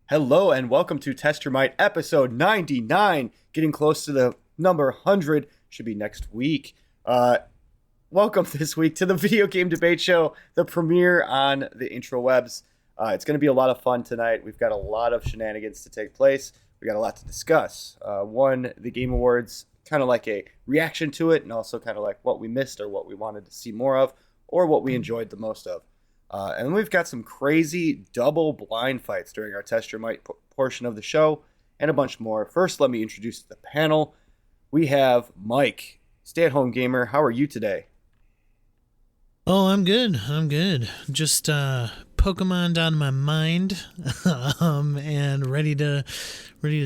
Hello and welcome to Test Your Might episode 99. Getting close to the number 100. Should be next week. Welcome this week to the video game debate show, the premiere on the intrawebs. It's going to be a lot of fun tonight. We've got a lot of shenanigans to take place. We got a lot to discuss. One, the Game Awards, kind of like a reaction to it, and also kind of like what we missed or what we wanted to see more of, or what we enjoyed the most of. And we've got some crazy double blind fights during our Test Your Might portion of the show, and a bunch more. First, let me introduce the panel. We have Mike, stay-at-home gamer. How are you today? Oh, I'm good. Just Pokemon'd out of my mind, and ready to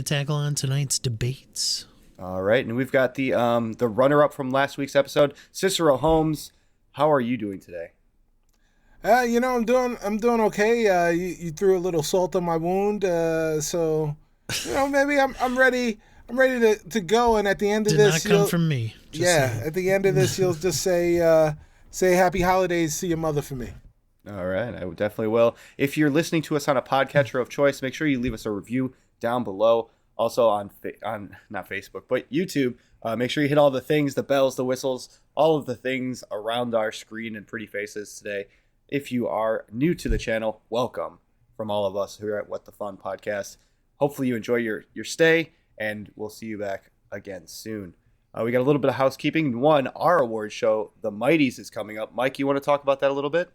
tackle on tonight's debates. All right, and we've got the runner-up from last week's episode, Cicero Holmes. How are you doing today? I'm doing okay. You threw a little salt on my wound, so maybe I'm ready. I'm ready to go. And at the end of this, did not come from me. At the end of this, you'll just say Happy Holidays to your mother for me. All right, I definitely will. If you're listening to us on a podcatcher of choice, make sure you leave us a review down below. Also on not Facebook, but YouTube. Make sure you hit all the things, the bells, the whistles, all of the things around our screen and pretty faces today. If you are new to the channel, welcome from all of us here at What the Fun Podcast. Hopefully you enjoy your stay, and we'll see you back again soon. We got a little bit of housekeeping. One, our award show, The Mighties, is coming up. Mike, you want to talk about that a little bit?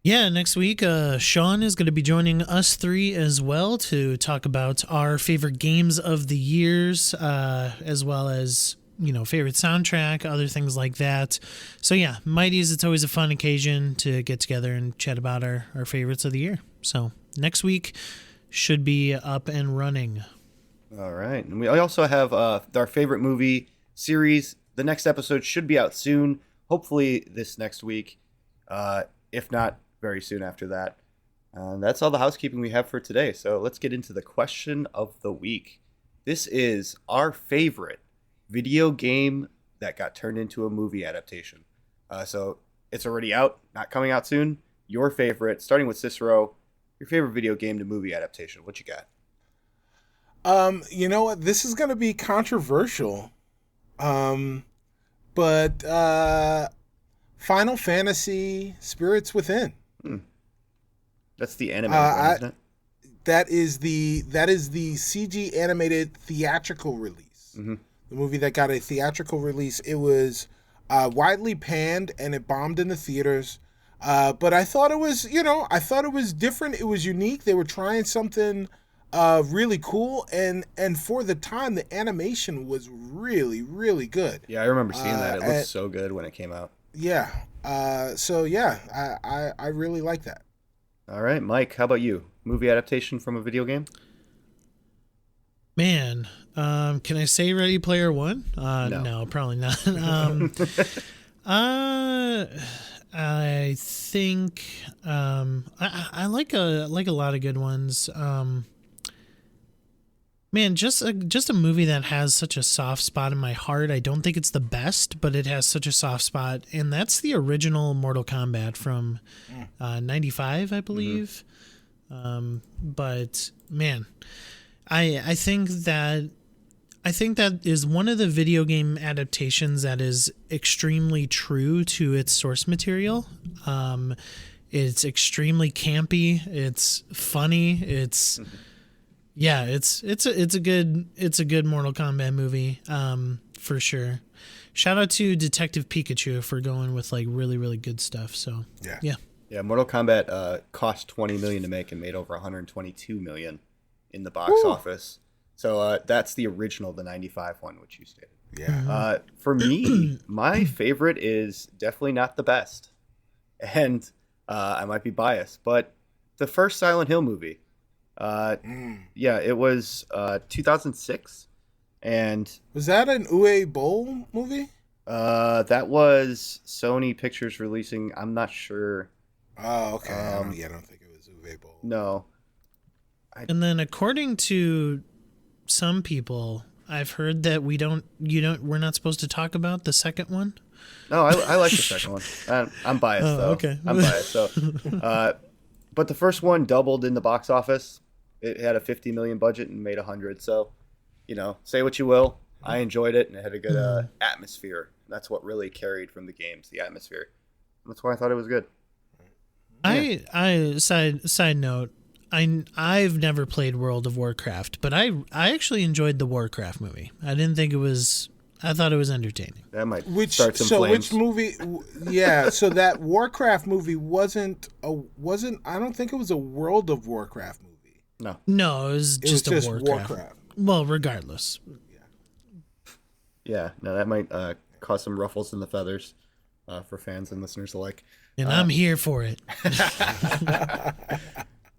Yeah, next week, Sean is going to be joining us three as well to talk about our favorite games of the years, as well as favorite soundtrack, other things like that. So yeah, Mighties, it's always a fun occasion to get together and chat about our favorites of the year. So next week should be up and running. All right. And we also have our favorite movie series. The next episode should be out soon, hopefully this next week, if not very soon after that. That's all the housekeeping we have for today. So let's get into the question of the week. This is our favorite video game that got turned into a movie adaptation. So it's already out, not coming out soon. Your favorite, starting with Cicero, your favorite video game to movie adaptation. What you got? You know what? This is going to be controversial. But Final Fantasy Spirits Within. That's the anime one, isn't it? That is the CG animated theatrical release. Mm-hmm. The movie that got a theatrical release. It was widely panned and it bombed in the theaters. But I thought it was, different. It was unique. They were trying something really cool. And for the time, the animation was really, really good. Yeah, I remember seeing that. It looked so good when it came out. Yeah. I really like that. All right, Mike, how about you? Movie adaptation from a video game? Man, can I say Ready Player One? No, probably not. I think I like a lot of good ones. Man, just a movie that has such a soft spot in my heart. I don't think it's the best, but it has such a soft spot, and that's the original Mortal Kombat from 95, I believe. Mm-hmm. But man, I think that is one of the video game adaptations that is extremely true to its source material. It's extremely campy. It's funny. It's yeah. It's a good Mortal Kombat movie. For sure. Shout out to Detective Pikachu for going with like really, really good stuff. So yeah. Mortal Kombat cost $20 million to make and made over $122 million in the box office. So that's the original, the 95 one, which you stated. Yeah. For me, my favorite is definitely not the best. And I might be biased, but the first Silent Hill movie. Yeah, it was 2006. And was that an Uwe Boll movie? That was Sony Pictures releasing. I'm not sure. Oh, okay. I don't think it was Uwe Boll. No. And then according to some people, I've heard that we're not supposed to talk about the second one. No, I like the second one. I'm biased though. Okay. I'm biased. So, but the first one doubled in the box office. it had a 50 million budget and made 100. So, say what you will. I enjoyed it, and it had a good atmosphere. That's what really carried from the games, the atmosphere. That's why I thought it was good. Yeah. I side note, I've never played World of Warcraft, but I actually enjoyed the Warcraft movie. I didn't think it was. I thought it was entertaining. That might start some flames. Which movie? Yeah, so that Warcraft movie wasn't. I don't think it was a World of Warcraft movie. No, it was just Warcraft. Well, regardless. Yeah, no, that might cause some ruffles in the feathers for fans and listeners alike. And I'm here for it.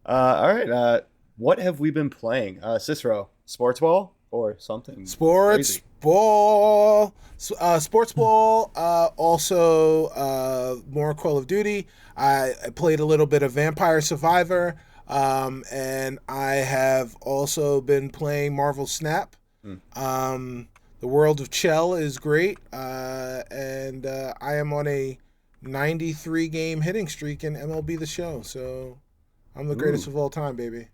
All right, what have we been playing? Cicero, sports ball or something? Sports ball. Sports ball. Also, more Call of Duty. I played a little bit of Vampire Survivor. And I have also been playing Marvel Snap. The World of Chell is great, and I am on a 93 game hitting streak in MLB The Show, so I'm the greatest of all time, baby.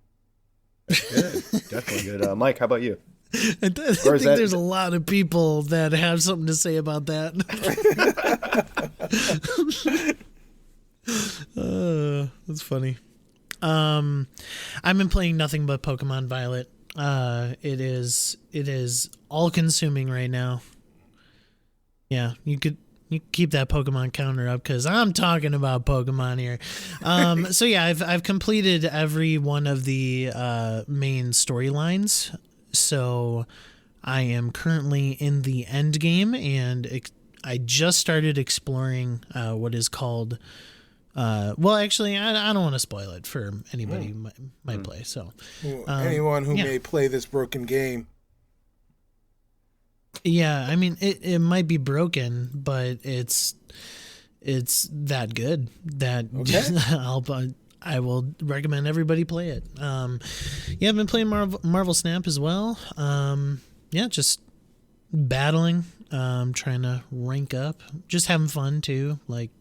Good. Definitely good. Mike, how about you? I think there's a lot of people that have something to say about that. That's funny. I've been playing nothing but Pokemon Violet. It is all consuming right now. Yeah, you could keep that Pokemon counter up because I'm talking about Pokemon here. So yeah, I've completed every one of the main storylines. So I am currently in the end game, and I just started exploring what is called. Well, actually, I don't want to spoil it for anybody who might play. So, anyone who may play this broken game. Yeah, I mean, it might be broken, but it's that good that I will recommend everybody play it. Yeah, I've been playing Marvel Snap as well. Yeah, just battling, trying to rank up, just having fun too. Like,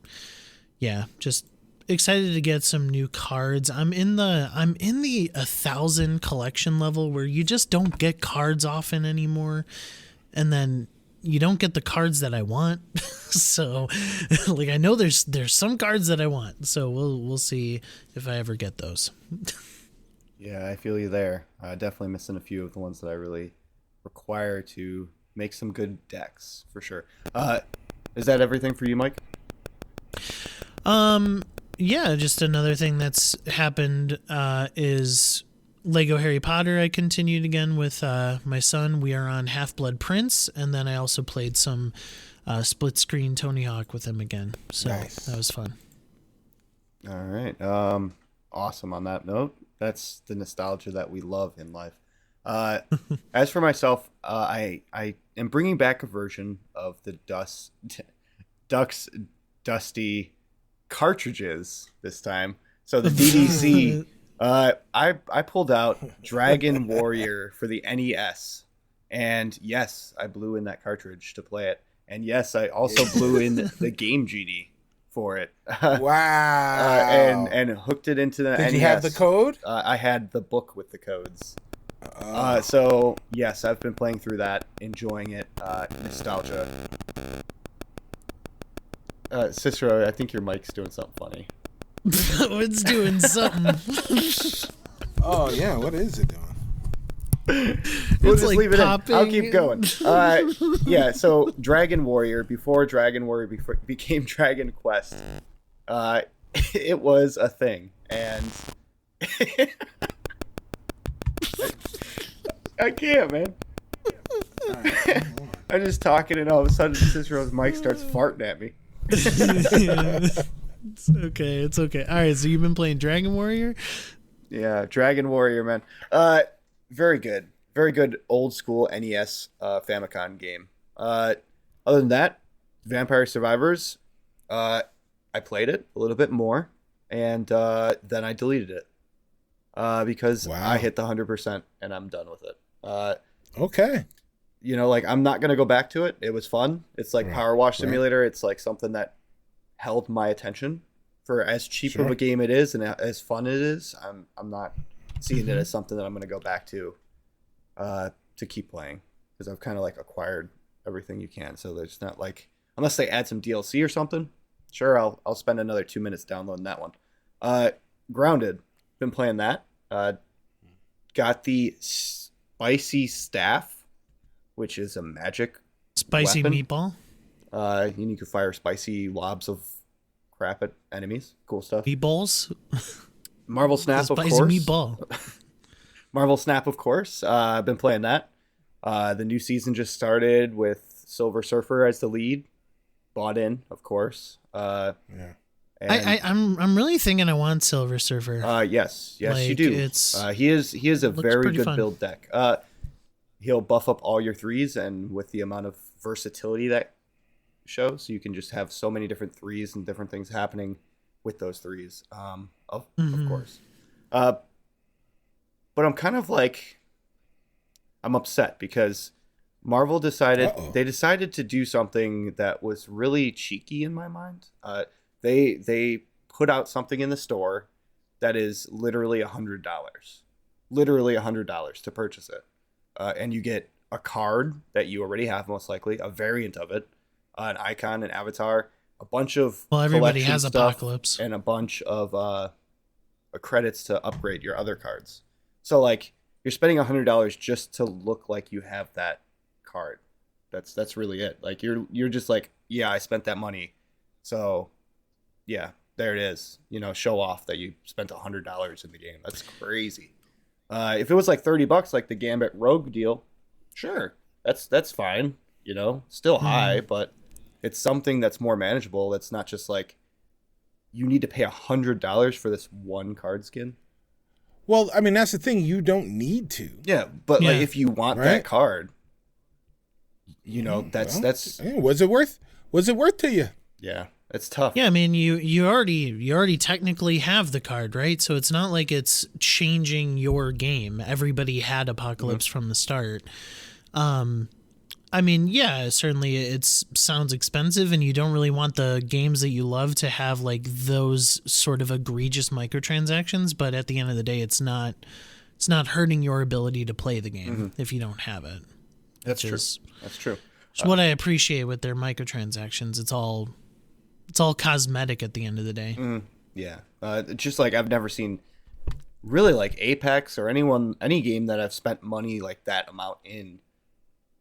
yeah, just excited to get some new cards. I'm in the 1,000 collection level where you just don't get cards often anymore, and then you don't get the cards that I want. So, like, I know there's some cards that I want. So we'll see if I ever get those. Yeah, I feel you there. Definitely missing a few of the ones that I really require to make some good decks for sure. Is that everything for you, Mike? Yeah, just another thing that's happened is Lego Harry Potter. I continued again with my son. We are on Half-Blood Prince, and then I also played some split screen Tony Hawk with him again. So nice. That was fun. All right. Awesome. On that note, that's the nostalgia that we love in life. As for myself, I am bringing back a version of the Ducks Dusty cartridges this time. So the DDC, I pulled out Dragon Warrior for the NES, and yes, I blew in that cartridge to play it, and yes, I also blew in the Game Genie for it. Wow! And hooked it into the NES. Did you have the code? I had the book with the codes. So yes, I've been playing through that, enjoying it. Nostalgia. Cicero, I think your mic's doing something funny. It's doing something. Oh yeah, what is it doing? We'll just like leave it popping. In. I'll keep going. Yeah, so Dragon Warrior, before became Dragon Quest, it was a thing, and I can't, man. Right, I'm just talking, and all of a sudden Cicero's mic starts farting at me. It's okay. All right, so you've been playing Dragon Warrior? Yeah, Dragon Warrior, man. Very good old school NES Famicom game. Other than that, Vampire Survivors, I played it a little bit more, and then I deleted it because I hit the 100% and I'm done with it. Okay. You know, like, I'm not gonna go back to it. It was fun. It's like Power Wash Simulator. It's like something that held my attention for as cheap of a game it is and as fun it is. I'm not seeing it as something that I'm going to go back to keep playing, because I've kind of like acquired everything you can. So there's not like, unless they add some DLC or something, sure, I'll spend another 2 minutes downloading that one. Grounded, been playing that. Got the spicy staff, which is a magic Spicy weapon. meatball. And you can fire spicy lobs of crap at enemies. Cool stuff. Meatballs. Marvel Snap, of Spicy course. meatball. Marvel Snap, of course. I've been playing that. The new season just started with Silver Surfer as the lead. Bought in, of course. Yeah. And, I'm really thinking I want Silver Surfer. yes, Like, you do. it's- He is a looks very pretty good fun. build deck. He'll buff up all your threes, and with the amount of versatility that shows, you can just have so many different threes and different things happening with those threes. Of course. But I'm kind of like, I'm upset because Marvel decided to do something that was really cheeky in my mind. They put out something in the store that is literally $100 to purchase it, and you get a card that you already have, most likely a variant of it, an icon, an avatar, a bunch of Everybody collection has stuff, Apocalypse. and a bunch of credits to upgrade your other cards. So like, you're spending $100 just to look like you have that card. That's really it. Like, you're just like, yeah, I spent that money, so yeah, there it is. Show off that you spent $100 in the game. That's crazy. If it was like $30, like the Gambit Rogue deal, sure, that's fine. Still high, but it's something that's more manageable. That's not just like, you need to pay $100 for this one card skin. Well, I mean, that's the thing. You don't need to. Yeah, but Yeah. like, if you want that card, that's Hey, was it worth to you? yeah, it's tough. Yeah, I mean, you already technically have the card, right? So it's not like it's changing your game. Everybody had Apocalypse from the start. I mean, yeah, certainly it sounds expensive, and you don't really want the games that you love to have like those sort of egregious microtransactions. But at the end of the day, it's not hurting your ability to play the game if you don't have it. That's true. That's what I appreciate with their microtransactions. It's all cosmetic at the end of the day. Yeah, just like, I've never seen really like Apex or any game that I've spent money like that amount in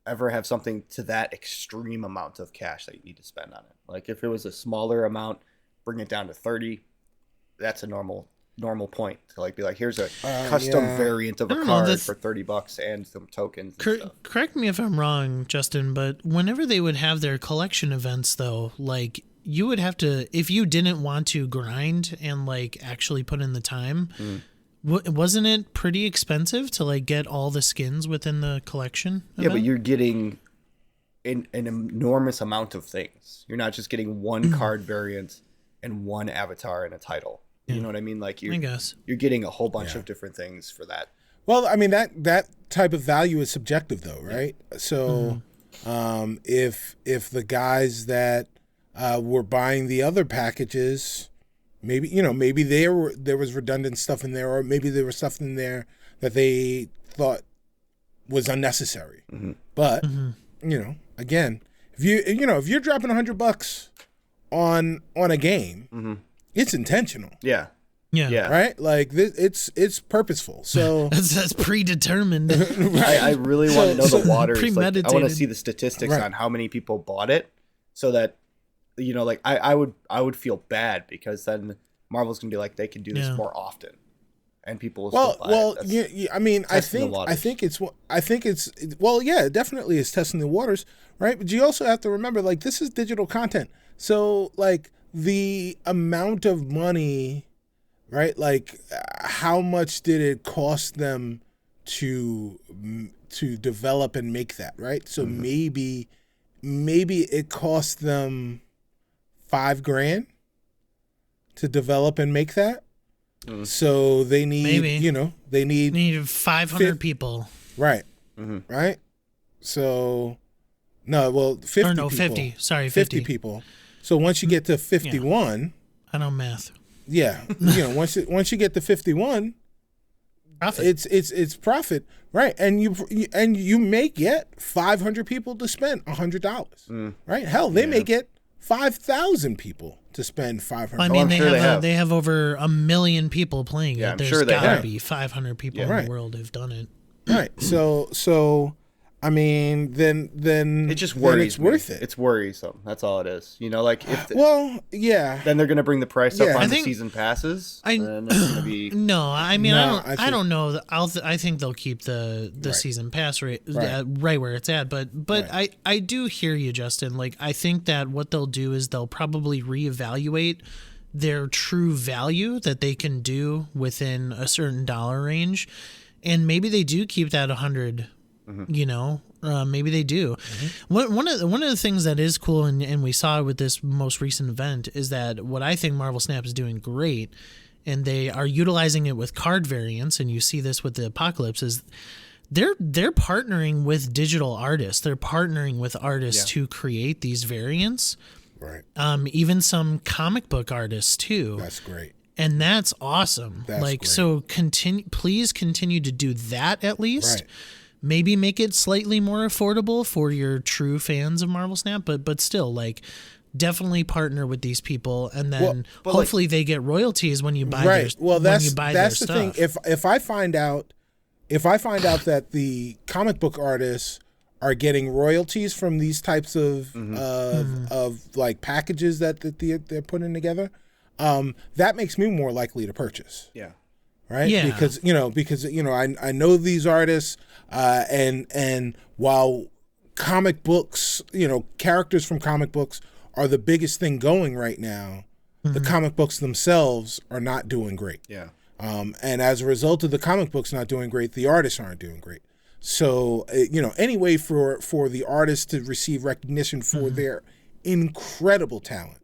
ever have something to that extreme amount of cash that you need to spend on it. Like, if it was a smaller amount, bring it down to 30. That's a normal point to like be like, here's a custom variant of a card for $30 and some tokens and stuff. Correct me if I'm wrong, Justin, but whenever they would have their collection events, though, like, you would have to, if you didn't want to grind and like actually put in the time, wasn't it pretty expensive to like get all the skins within the collection event? Yeah, but you're getting an enormous amount of things. You're not just getting one card variant and one avatar and a title. You know what I mean? Like, I guess you're getting a whole bunch of different things for that. Well, I mean, that type of value is subjective, though, right? So, if the guys that were buying the other packages, maybe there was redundant stuff in there, or maybe there was stuff in there that they thought was unnecessary. But again, if you're dropping $100 on a game, it's intentional. Yeah. Right? Like, it's purposeful. So that's predetermined. I really want to know the waters. Like, I want to premeditated. see the statistics on how many people bought it, so that like, I would feel bad, because then Marvel's gonna be like, they can do this more often, and people will still buy it. I mean, I think it's it definitely is testing the waters, right? But you also have to remember, like, this is digital content, so like, the amount of money, right? Like, how much did it cost them to develop and make that, right? So maybe it cost them $5,000 to develop and make that. So they need, they need 500 people. Right. Right. So 50 or no, people. 50. Sorry, 50 people. So once you get to 51, I know math. yeah, once you get to 51, Profit. It's profit, right? And you may get 500 people to spend $100, right? Hell, they may get 5,000 people to spend $500. I mean, sure they have over 1 million people playing Yeah, it. I'm There's sure they gotta have. be 500 people in Right. the world who've done it. Right. So I mean, then It just then worries it's worth me. it. It's worrisome. That's all it is. You know, like if Well, yeah. then they're gonna bring the price up Yeah. on I the think- season passes. I- And it's gonna be No, I mean, No, I don't know. I think they'll keep the Right. season pass rate Right. right where it's at. But I do hear you, Justin. Like, I think that what they'll do is they'll probably reevaluate their true value that they can do within a certain dollar range, and maybe they do keep that 100. You know, maybe they do. One of the things that is cool, and we saw with this most recent event, is that what I think Marvel Snap is doing great, and they are utilizing it with card variants, and you see this with the Apocalypse, is they're partnering with digital artists. They're partnering with artists to create these variants. Right. Even some comic book artists too. That's great. And that's awesome. That's like, great. so please continue to do that at least. Right. Maybe make it slightly more affordable for your true fans of Marvel Snap, but still, like, definitely partner with these people, and then but hopefully they get royalties when you buy Right. their Well, when you buy that's their the stuff. thing. If I find out that the comic book artists are getting royalties from these types of like packages that they're putting together, that makes me more likely to purchase. yeah. Right. Yeah. Because I know these artists, and while comic books, characters from comic books are the biggest thing going right now, the comic books themselves are not doing great. Yeah. And as a result of the comic books not doing great, the artists aren't doing great. So, any way for the artists to receive recognition for their incredible talent,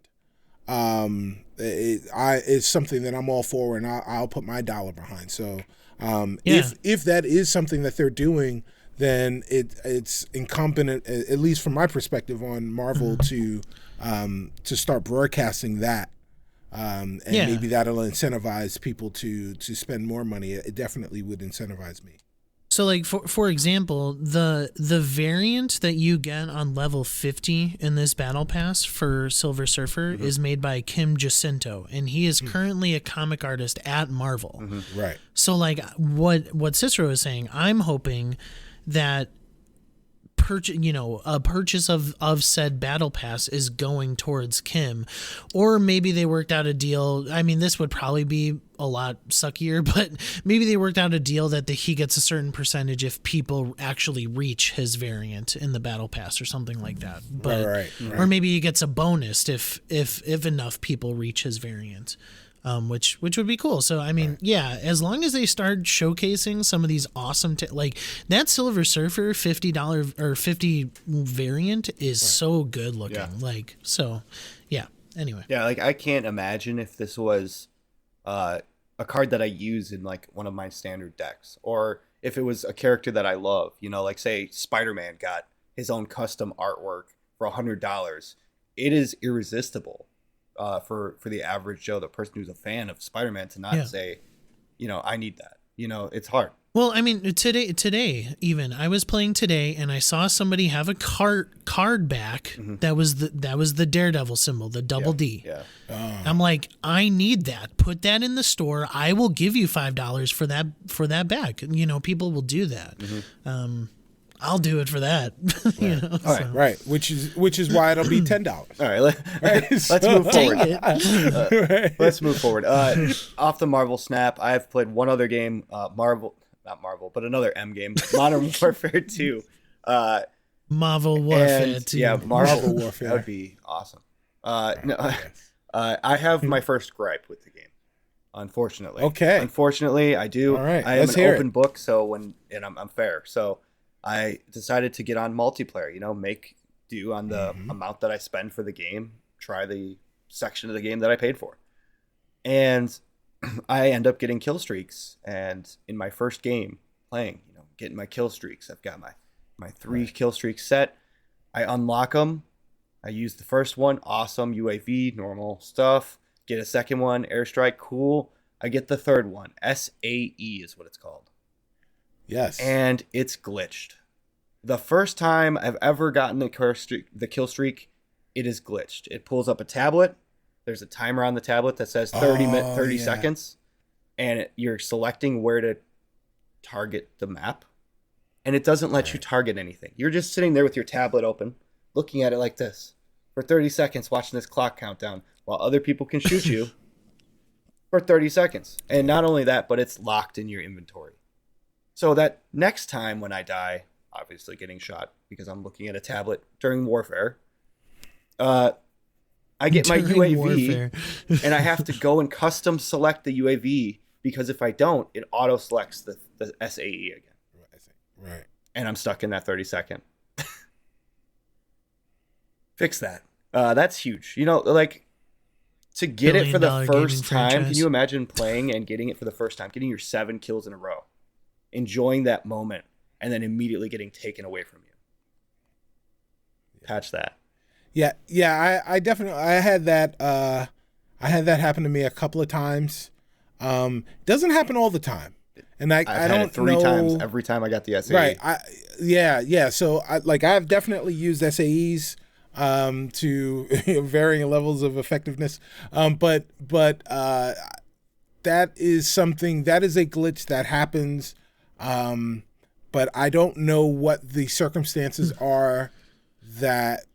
it's something that I'm all for, and I'll put my dollar behind. So, if that is something that they're doing, then it's incumbent, at least from my perspective, on Marvel to start broadcasting that. And maybe that'll incentivize people to spend more money. It definitely would incentivize me. So, like, for example, the variant that you get on level 50 in this battle pass for Silver Surfer is made by Kim Jacinto, and he is currently a comic artist at Marvel. Right. So, like, what Cicero is saying, I'm hoping that a purchase of said battle pass is going towards Kim, or maybe they worked out a deal. I mean, this would probably be a lot suckier, but maybe they worked out a deal that he gets a certain percentage if people actually reach his variant in the battle pass or something like that. But Right. or maybe he gets a bonus if enough people reach his variant. Which would be cool. So, I mean, yeah, as long as they start showcasing some of these awesome, like that Silver Surfer $50 or 50 variant is so good looking. Yeah. Like, so, yeah. Anyway. Yeah, like I can't imagine if this was a card that I use in like one of my standard decks, or if it was a character that I love. Like say Spider-Man got his own custom artwork for $100. It is irresistible. For the average Joe, the person who's a fan of Spider-Man, to not say, I need that. It's hard. Well, I mean, today even I was playing today, and I saw somebody have a card back that was the Daredevil symbol, the double D. Yeah. I'm like, I need that. Put that in the store. I will give you $5 for that back. People will do that. I'll do it for that. All right. Right. Which is why it'll be $10. All right, let's move forward. Dang it. Let's move forward. Off the Marvel Snap, I have played one other game, not Marvel, but another M game, Modern Warfare 2. Marvel Warfare And, 2. yeah, Marvel Warfare. That would be awesome. I have my first gripe with the game, unfortunately. Okay. Unfortunately, I do. All right, I am let's an hear open book, so I'm fair. So I decided to get on multiplayer, make do on the amount that I spend for the game, try the section of the game that I paid for. And I end up getting kill streaks. And in my first game playing, getting my kill streaks, I've got my 3 kill streaks set. I unlock them. I use the first one, awesome, UAV, normal stuff. Get a second one, airstrike, cool. I get the third one. SAE is what it's called. Yes. And it's glitched. The first time I've ever gotten the kill streak, it is glitched. It pulls up a tablet. There's a timer on the tablet that says 30 seconds. And you're selecting where to target the map. And it doesn't let you target anything. You're just sitting there with your tablet open, looking at it like this for 30 seconds, watching this clock countdown while other people can shoot you for 30 seconds. And not only that, but it's locked in your inventory. So that next time when I die, obviously getting shot because I'm looking at a tablet during warfare, I get my UAV and I have to go and custom select the UAV because if I don't, it auto selects the SAE again. Right. And I'm stuck in that 30-second. Fix that. That's huge. You know, like to get it for the first time, can you imagine playing and getting it for the first time, getting your 7 kills in a row, enjoying that moment, and then immediately getting taken away from you? Patch that. Yeah. I definitely had that. I had that happen to me a couple of times. Doesn't happen all the time, and I had don't it 3 know, times every time I got the SAE. Right. Yeah. So I've definitely used SAEs to varying levels of effectiveness. But that is something that is a glitch that happens. But I don't know what the circumstances are that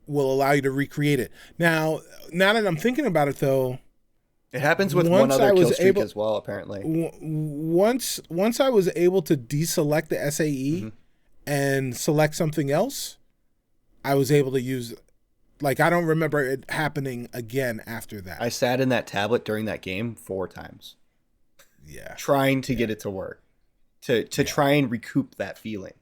will allow you to recreate it. Now that I'm thinking about it, though, it happens with one other kill streak as well, apparently. Once I was able to deselect the SAE and select something else, I was able to use, like, I don't remember it happening again after that. I sat in that tablet during that game 4 times. Yeah. Trying to get it to work. To try and recoup that feeling.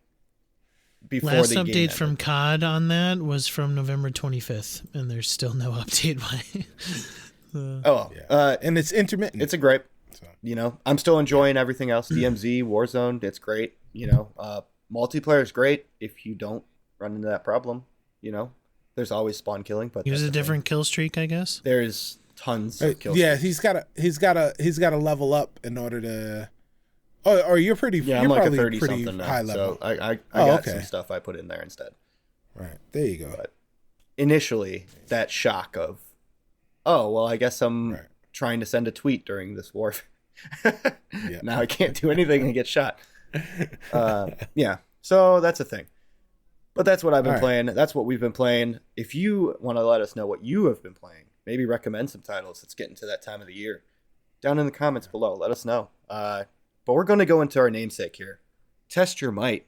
Before Last the game update from COD on that was from November 25th, and there's still no update. And it's intermittent. It's a gripe. So. You know, I'm still enjoying everything else. DMZ, Warzone, it's great. You know, multiplayer is great if you don't run into that problem. You know, there's always spawn killing, but there's a different kill streak, I guess. There's tons of kill yeah, streaks. he's got to level up in order to. Oh, or you're pretty. Yeah, you're I'm like a probably 30-something now. high level. So I got some stuff I put in there instead. Right. There you go. But initially, that shock of, oh, well, I guess I'm trying to send a tweet during this war. Now I can't do anything and get shot. Yeah. So that's a thing. But that's what I've been playing. That's what we've been playing. If you want to let us know what you have been playing, maybe recommend some titles. It's getting to that time of the year. Down in the comments below, let us know. But we're going to go into our namesake here. Test Your Might.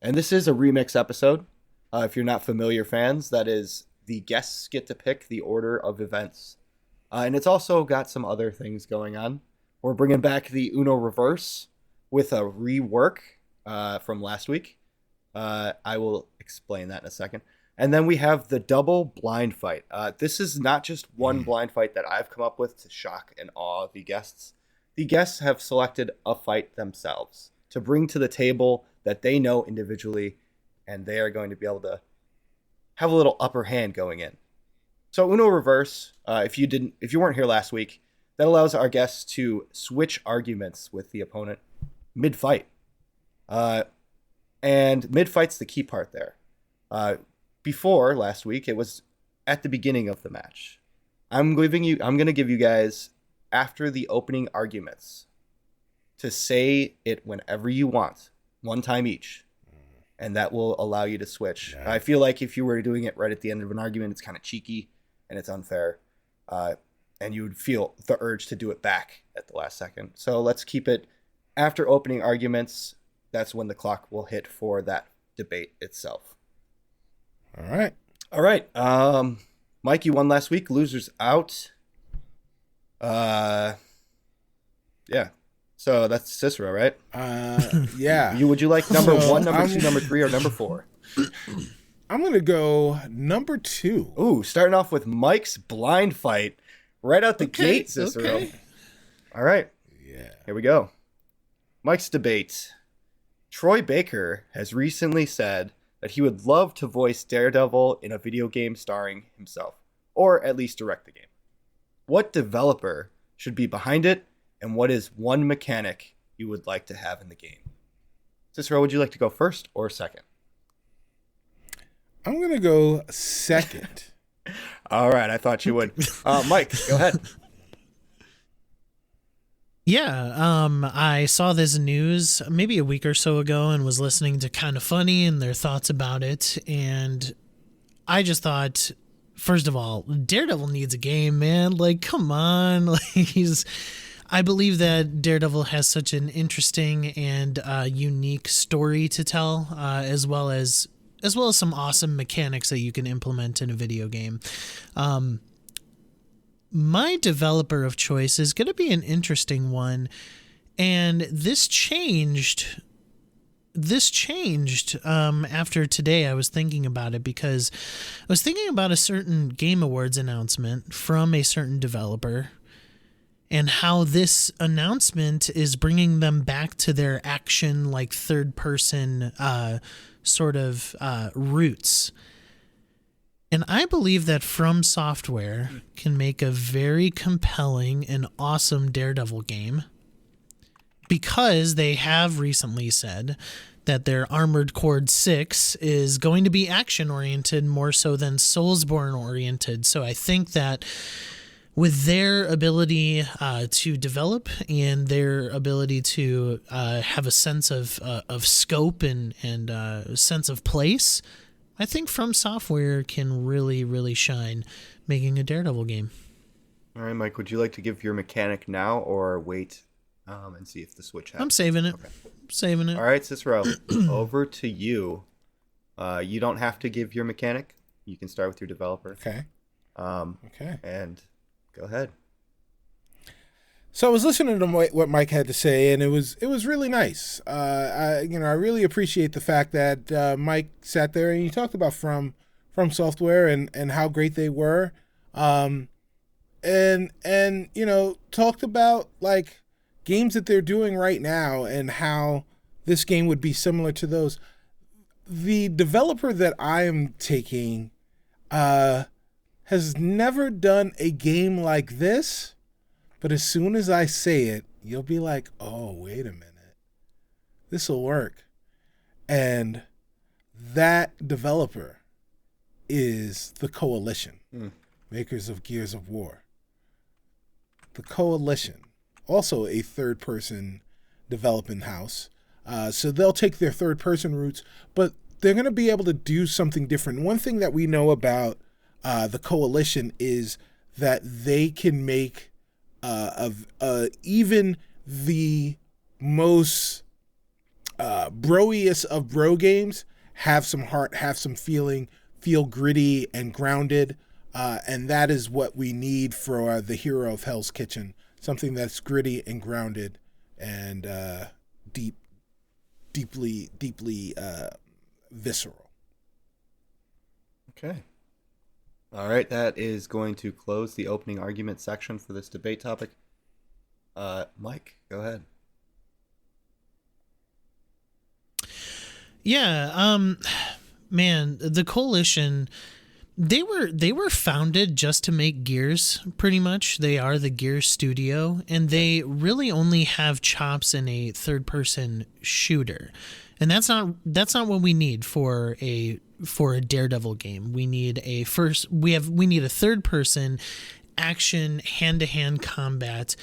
And this is a remix episode. If you're not familiar fans, that is the guests get to pick the order of events. And it's also got some other things going on. We're bringing back the Uno Reverse with a rework from last week. I will explain that in a second. And then we have the double blind fight. This is not just one blind fight that I've come up with to shock and awe the guests. The guests have selected a fight themselves to bring to the table that they know individually, and they are going to be able to have a little upper hand going in. So Uno Reverse, if you weren't here last week, that allows our guests to switch arguments with the opponent mid-fight. And mid-fight's the key part there. Before last week, it was at the beginning of the match. I'm going to give you guys, after the opening arguments, to say it whenever you want, 1 time each, and that will allow you to switch. Yeah. I feel like if you were doing it right at the end of an argument, it's kind of cheeky and it's unfair, and you would feel the urge to do it back at the last second. So let's keep it after opening arguments. That's when the clock will hit for that debate itself. All right. Mike, you won last week. Losers out. Yeah. So that's Cicero, right? Yeah. Would you like number 1, number 2, number 3, or number 4? I'm gonna go number 2. Ooh, starting off with Mike's blind fight right out the gate, Cicero. Okay. All right. Yeah. Here we go. Mike's debate. Troy Baker has recently said that he would love to voice Daredevil in a video game starring himself, or at least direct the game. What developer should be behind it, And what is one mechanic you would like to have in the game? Cicero, would you like to go first or second? I'm going to go second. All right, I thought you would. Mike, go ahead. Yeah, I saw this news maybe a week or so ago and was listening to Kinda Funny and their thoughts about it. And I just thought, first of all, Daredevil needs a game, man. Like, come on. Like, I believe that Daredevil has such an interesting and unique story to tell, as well as some awesome mechanics that you can implement in a video game. My developer of choice is going to be an interesting one, and this changed after today. I was thinking about it because I was thinking about a certain Game Awards announcement from a certain developer and how this announcement is bringing them back to their action, like third person sort of roots. And I believe that From Software can make a very compelling and awesome Daredevil game because they have recently said that their Armored Core 6 is going to be action-oriented more so than Soulsborne-oriented. So I think that with their ability to develop and their ability to have a sense of scope and sense of place, I think From Software can really, really shine making a Daredevil game. All right, Mike, would you like to give your mechanic now or wait and see if the Switch happens? I'm saving it. Okay. Saving it. All right, Cicero, over to you. You don't have to give your mechanic. You can start with your developer. Okay. Okay. And go ahead. So I was listening to what Mike had to say, and it was really nice. I really appreciate the fact that Mike sat there and he talked about From Software and how great they were, and talked about like games that they're doing right now and how this game would be similar to those. The developer that I am taking has never done a game like this. But as soon as I say it, you'll be like, oh, wait a minute. This will work. And that developer is the Coalition, makers of Gears of War. The Coalition, also a third-person development house. So they'll take their third-person roots, but they're going to be able to do something different. One thing that we know about the Coalition is that they can make even the most broiest of bro games have some heart, have some feeling, feel gritty and grounded, and that is what we need for the hero of Hell's Kitchen. Something that's gritty and grounded and deeply visceral. Okay. All right, that is going to close the opening argument section for this debate topic. Mike, go ahead. Yeah, man, the Coalition, they were founded just to make Gears, pretty much. They are the Gears studio, and they really only have chops in a third-person shooter. And that's not what we need for a Daredevil game. We need a third person action hand-to-hand combat,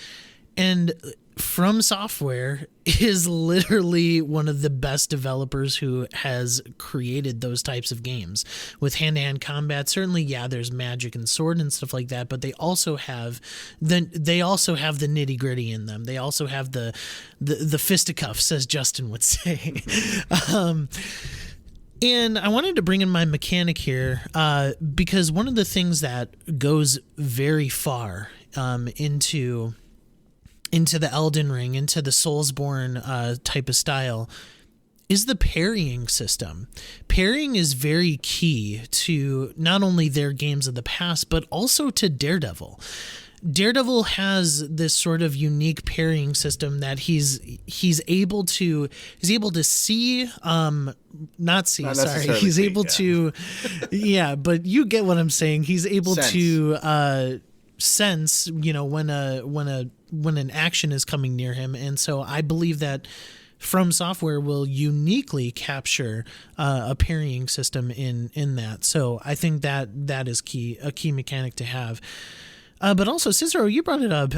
and From Software is literally one of the best developers who has created those types of games with hand-to-hand combat. Certainly, yeah, there's magic and sword and stuff like that, but they also have the nitty-gritty in them. They also have the fisticuffs, as Justin would say. And I wanted to bring in my mechanic here because one of the things that goes very far into the Elden Ring, into the Soulsborne type of style, is the parrying system. Parrying is very key to not only their games of the past, but also to Daredevil. Daredevil has this sort of unique parrying system that he's able to see, not see, not sorry. He's see, able yeah. to, yeah, but you get what I'm saying. He's able Sense. to sense, when a an action is coming near him. And so I believe that From Software will uniquely capture a parrying system in that. So I think that is a key mechanic to have. But also, Cicero, you brought it up.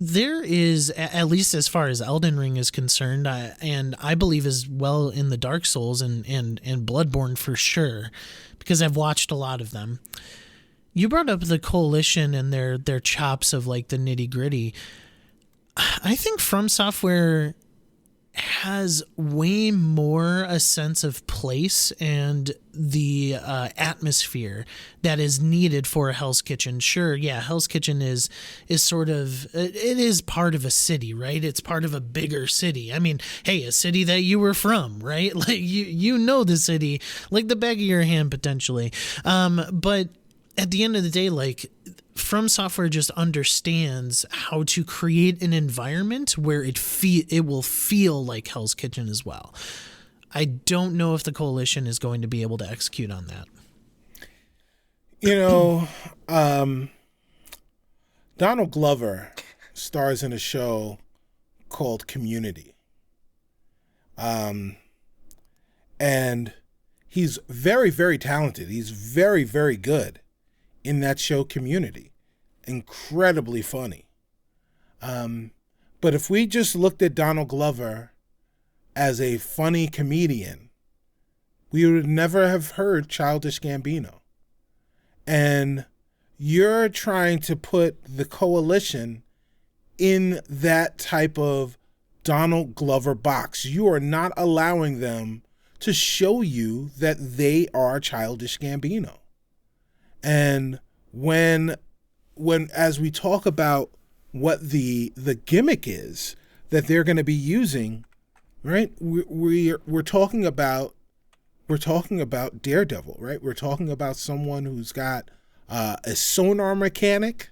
There is, at least as far as Elden Ring is concerned, and I believe as well in the Dark Souls and Bloodborne for sure, because I've watched a lot of them. You brought up the Coalition and their chops of like the nitty gritty. I think From Software has way more a sense of place and the atmosphere that is needed for a Hell's Kitchen. Sure, yeah, Hell's Kitchen is sort of, it is part of a city, right? It's part of a bigger city. I mean, hey, a city that you were from, right? Like you know the city like the back of your hand potentially. But at the end of the day, like, From Software just understands how to create an environment where it will feel like Hell's Kitchen as well. I don't know if the Coalition is going to be able to execute on that. You know, Donald Glover stars in a show called Community. And he's very, very talented. He's very, very good in that show Community. Incredibly funny. But if we just looked at Donald Glover as a funny comedian, we would never have heard Childish Gambino. And you're trying to put the Coalition in that type of Donald Glover box. You are not allowing them to show you that they are Childish Gambino. And when as we talk about what the gimmick is that they're going to be using, right? We're talking about Daredevil, right? We're talking about someone who's got a sonar mechanic,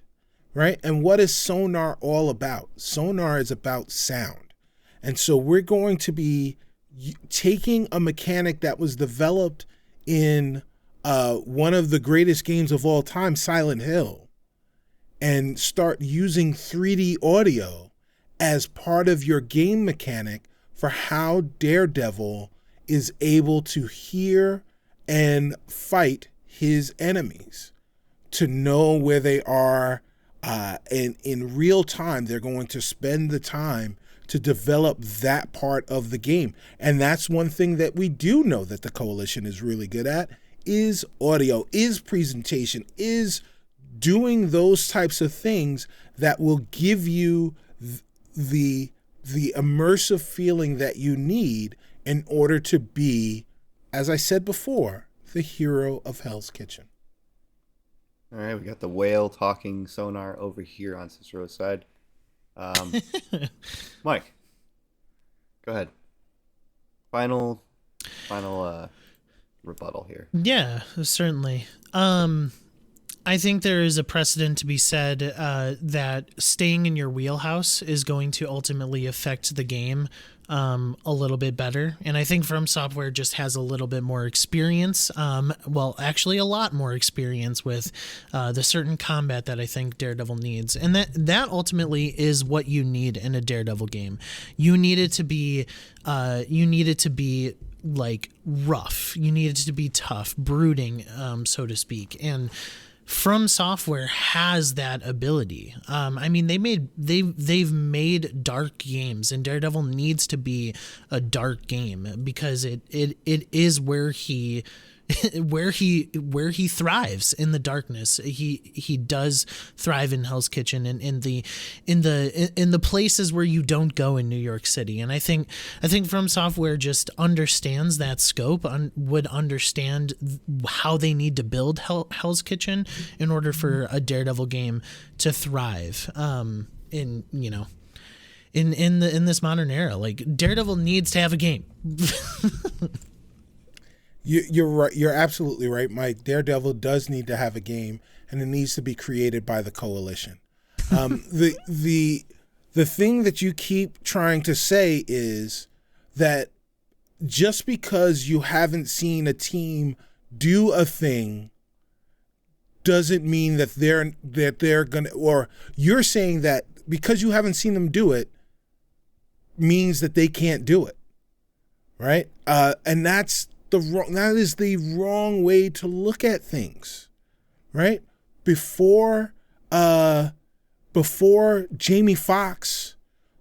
right? And what is sonar all about? Sonar is about sound. And so we're going to be taking a mechanic that was developed in one of the greatest games of all time, Silent Hill, and start using 3D audio as part of your game mechanic for how Daredevil is able to hear and fight his enemies, to know where they are in real time. They're going to spend the time to develop that part of the game. And that's one thing that we do know that the Coalition is really good at, is audio, is presentation, is doing those types of things that will give you the immersive feeling that you need in order to be, as I said before, the hero of Hell's Kitchen. All right, we got the whale talking sonar over here on Cicero's side. Mike, go ahead. Final rebuttal here. Yeah, certainly. I think there is a precedent to be said that staying in your wheelhouse is going to ultimately affect the game a little bit better. And I think From Software just has a little bit more experience. Well, actually a lot more experience with the certain combat that I think Daredevil needs. And that ultimately is what you need in a Daredevil game. You need it to be like rough. You need it to be tough, brooding, so to speak. And From Software has that ability. I mean, they've made dark games, and Daredevil needs to be a dark game because it is where he thrives, in the darkness. He does thrive in Hell's Kitchen and in the places where you don't go in New York City. And I think From Software just understands that scope, would understand how they need to build Hell's Kitchen in order for a Daredevil game to thrive. In this modern era, like, Daredevil needs to have a game. You're right. You're absolutely right, Mike. Daredevil does need to have a game, and it needs to be created by the Coalition. The thing that you keep trying to say is that just because you haven't seen a team do a thing doesn't mean that they're gonna, or you're saying that because you haven't seen them do it means that they can't do it, right? And that is the wrong way to look at things, right? Before Jamie Foxx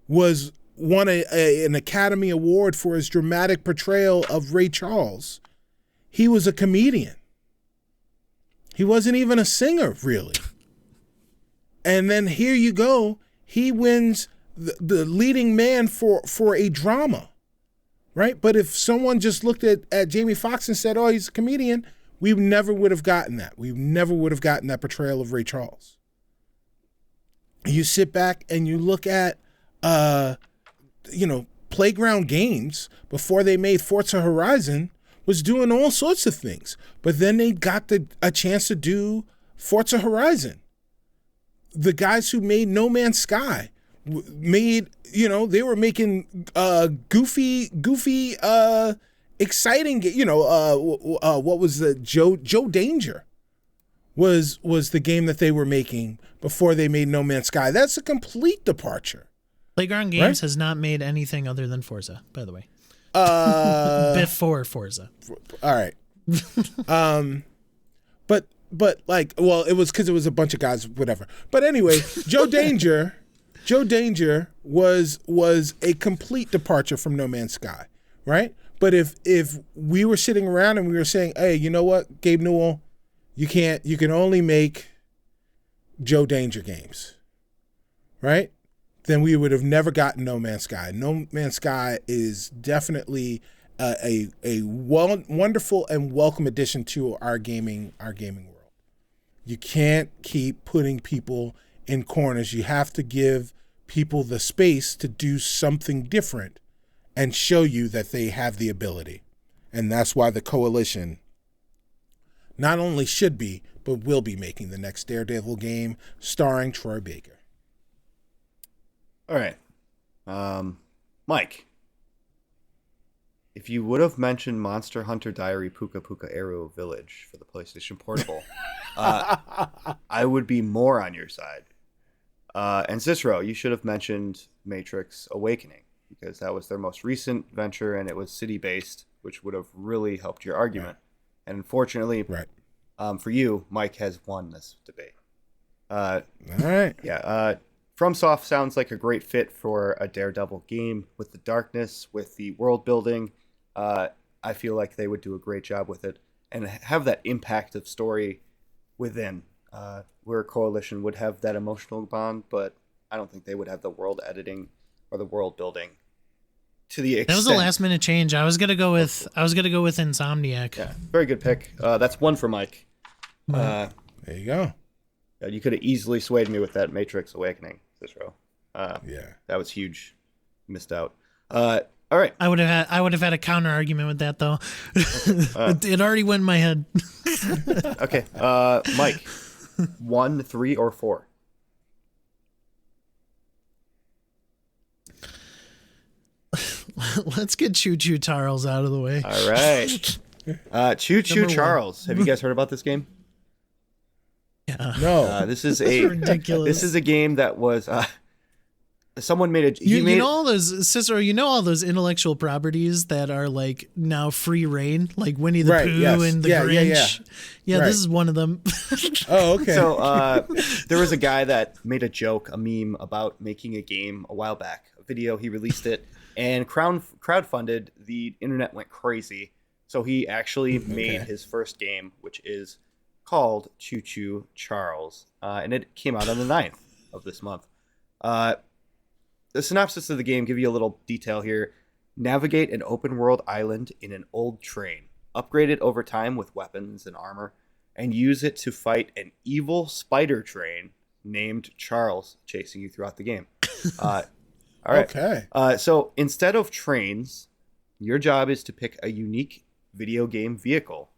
won an Academy Award for his dramatic portrayal of Ray Charles, he was a comedian. He wasn't even a singer, really. And then here you go, he wins the leading man for a drama, right? But if someone just looked at Jamie Foxx and said, oh, he's a comedian, we never would have gotten that. We never would have gotten that portrayal of Ray Charles. You sit back and you look at, Playground Games, before they made Forza Horizon, was doing all sorts of things. But then they got a chance to do Forza Horizon. The guys who made No Man's Sky they were making goofy, exciting, what was the Joe Danger was the game that they were making before they made No Man's Sky. That's a complete departure. Playground Games has not made anything other than Forza, by the way. Before Forza. All right. But like, well, it was because it was a bunch of guys, whatever. But anyway, Joe Danger was a complete departure from No Man's Sky, right? But if we were sitting around and we were saying, hey, you know what, Gabe Newell, you can only make Joe Danger games, right? Then we would have never gotten No Man's Sky. No Man's Sky is definitely a wonderful and welcome addition to our gaming world. You can't keep putting people in corners. You have to give people the space to do something different and show you that they have the ability. And that's why the Coalition not only should be, but will be making the next Daredevil game starring Troy Baker. All right. Mike, if you would have mentioned Monster Hunter Diary Puka Puka Arrow Village for the PlayStation Portable, I would be more on your side. And Cicero, you should have mentioned Matrix Awakening, because that was their most recent venture and it was city-based, which would have really helped your argument. Right. And unfortunately, for you, Mike has won this debate. All right. Yeah. FromSoft sounds like a great fit for a Daredevil game with the darkness, with the world building. I feel like they would do a great job with it and have that impact of story within, where Coalition would have that emotional bond, but I don't think they would have the world editing or the world building to the extent. That was a last minute change. I was gonna go with Insomniac. Yeah, very good pick. That's one for Mike. There you go. You could have easily swayed me with that Matrix Awakening, Cicero. Yeah, that was huge. Missed out. All right. I would have had a counter argument with that though. Okay. It already went in my head. Okay. Mike, 1, 3, or 4? Let's get Choo-choo Charles out of the way. All right. Choo-choo Charles. Have you guys heard about this game? Yeah. No. This is ridiculous. This is a game that was someone made a. You know all those, Cicero. You know all those intellectual properties that are like now free reign, like Winnie the Pooh and the Grinch. Yeah, this is one of them. Oh, okay. So there was a guy that made a joke, a meme about making a game a while back. A video, he released it and crowdfunded. The internet went crazy, so he actually made his first game, which is called Choo-choo Charles, and it came out on the 9th of this month. The synopsis of the game, give you a little detail here. Navigate an open world island in an old train. Upgrade it over time with weapons and armor, and use it to fight an evil spider train named Charles chasing you throughout the game. All right. Okay. So instead of trains, your job is to pick a unique video game vehicle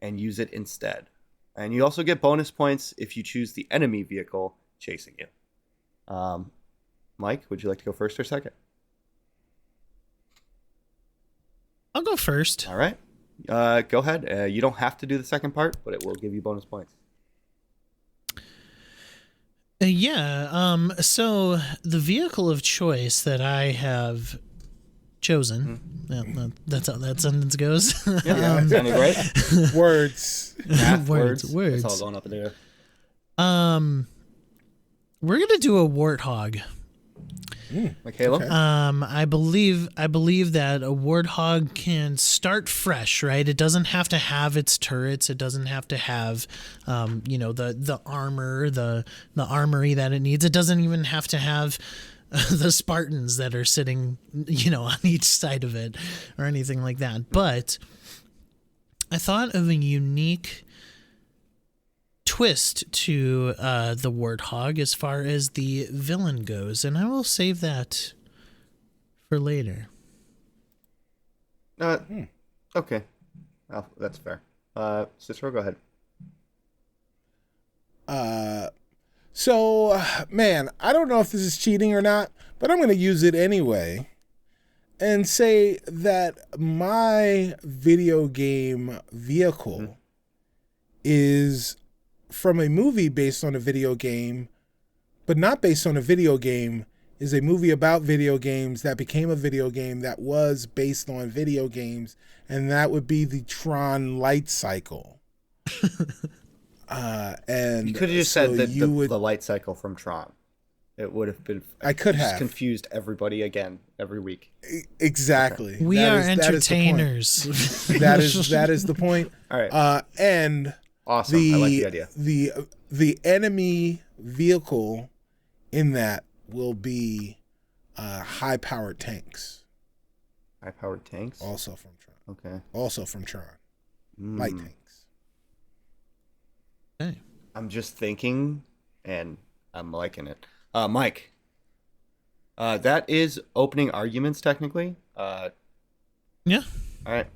and use it instead. And you also get bonus points if you choose the enemy vehicle chasing you. Mike, would you like to go first or second? I'll go first. All right. Go ahead. You don't have to do the second part, but it will give you bonus points. So the vehicle of choice that I have chosen, that's how that sentence goes. Yeah, that sounded right. Words. Math, Words. It's all going up in the air. We're gonna do a warthog. Like Halo? Okay. I believe that a warthog can start fresh, right? It doesn't have to have its turrets. It doesn't have to have, the armor, the armory that it needs. It doesn't even have to have the Spartans that are sitting, on each side of it or anything like that. But I thought of a unique twist to the warthog as far as the villain goes, and I will save that for later. Okay. Well, that's fair. Cicero, go ahead. So, man, I don't know if this is cheating or not, but I'm going to use it anyway and say that my video game vehicle is from a movie based on a video game, but not based on a video game, is a movie about video games that became a video game that was based on video games, and that would be the Tron light cycle. And You could have just said that the light cycle from Tron. It would have been. I could just have confused everybody again every week. Exactly. We are entertainers. That is the point. All right. And Awesome. I like the idea. The enemy vehicle in that will be high-powered tanks. High-powered tanks? Also from Tron. Okay. Also from Tron. Light tanks. Okay. I'm just thinking, and I'm liking it. Mike, that is opening arguments, technically. Yeah. All right.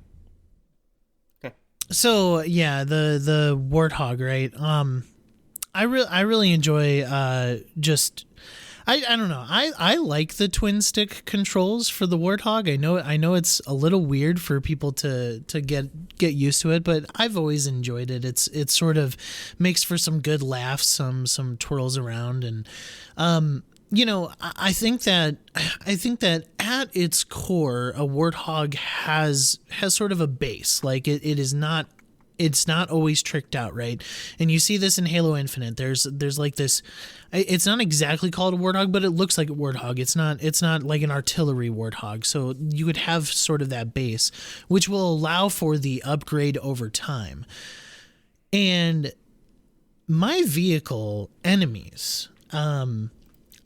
So yeah, the warthog, right? I really enjoy I don't know. I like the twin stick controls for the warthog. I know it's a little weird for people to get used to it, but I've always enjoyed it. It's sort of makes for some good laughs, some twirls around, and I think that at its core, a warthog has sort of a base. Like it's not always tricked out, right? And you see this in Halo Infinite. There's like this. It's not exactly called a warthog, but it looks like a warthog. It's not like an artillery warthog. So you would have sort of that base, which will allow for the upgrade over time. And my vehicle enemies.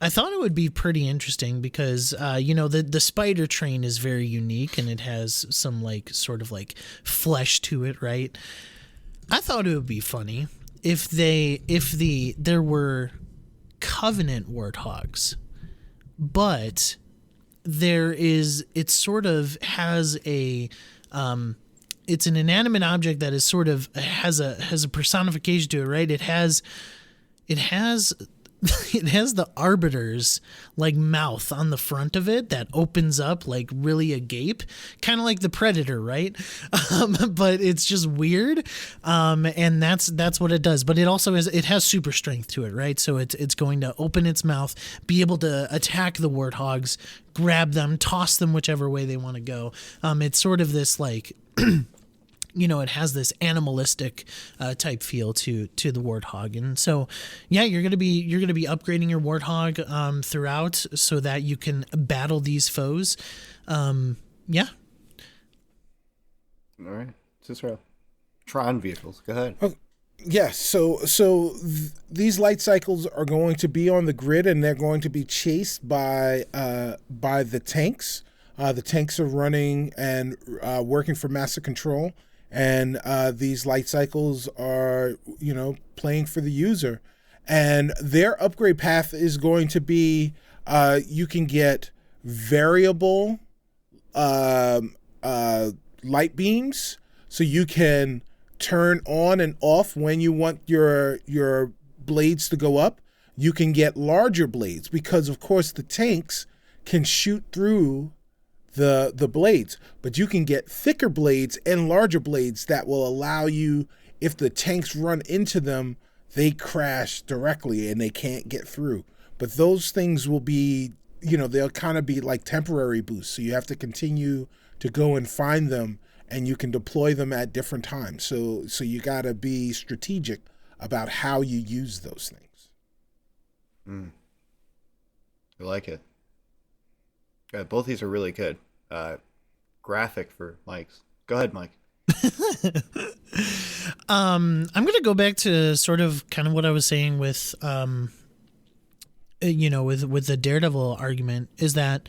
I thought it would be pretty interesting because, the spider train is very unique and it has some sort of flesh to it, right? I thought it would be funny if there were Covenant warthogs, but it sort of has it's an inanimate object that is sort of has a personification to it, right? It has the arbiter's mouth on the front of it that opens up really agape, kind of like the Predator, right? But it's just weird, and that's what it does. But it also has super strength to it, right? So it's going to open its mouth, be able to attack the warthogs, grab them, toss them whichever way they want to go. It's sort of this it has this animalistic type feel to the warthog, and so you're gonna be upgrading your warthog throughout so that you can battle these foes. All right, Cicero. Tron vehicles. Go ahead. Oh, yes. These light cycles are going to be on the grid, and they're going to be chased by the tanks. The tanks are running and working for massive control. And these light cycles are, playing for the user. And their upgrade path is going to be you can get variable light beams. So you can turn on and off when you want your blades to go up. You can get larger blades because, of course, the tanks can shoot through the blades, but you can get thicker blades and larger blades that will allow you, if the tanks run into them, they crash directly and they can't get through. But those things will be, they'll kind of be like temporary boosts. So you have to continue to go and find them, and you can deploy them at different times. So you got to be strategic about how you use those things. I like it. Both these are really good. Graphic for Mike's. Go ahead, Mike. I'm going to go back to sort of kind of what I was saying with, with the Daredevil argument, is that,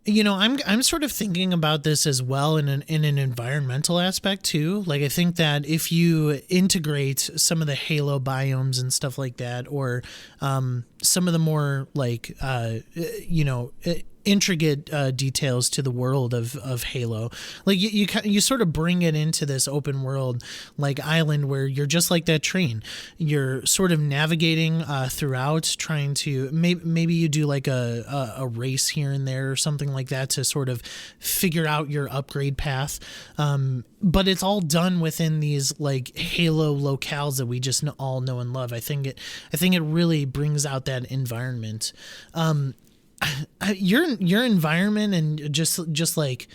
I'm sort of thinking about this as well in an environmental aspect too. Like, I think that if you integrate some of the Halo biomes and stuff like that, or some of the more like, intricate details to the world of Halo, like you sort of bring it into this open world like island where you're just like that train. You're sort of navigating throughout, trying to maybe you do like a race here and there or something like that to sort of figure out your upgrade path. But it's all done within these like Halo locales that we just all know and love. I think it really brings out that environment. Your environment and just like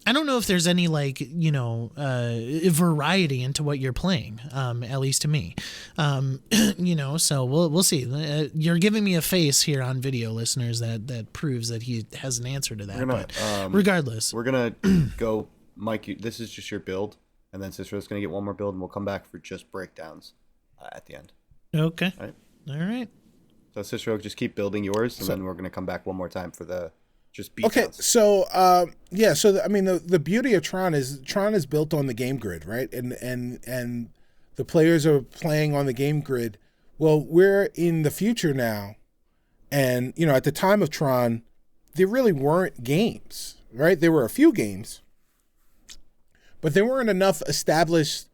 I don't know if there's any like variety into what you're playing, at least to me, so we'll see. You're giving me a face here on video, listeners, that proves that he has an answer to that. But regardless, we're gonna go, Mike. This is just your build, and then Cicero's gonna get one more build, and we'll come back for just breakdowns at the end. Okay. All right. So Cicero, just keep building yours, and then we're going to come back one more time for the just beat. Okay, so the beauty of Tron is built on the game grid, right? And the players are playing on the game grid. Well, we're in the future now, and at the time of Tron, there really weren't games, right? There were a few games, but there weren't enough established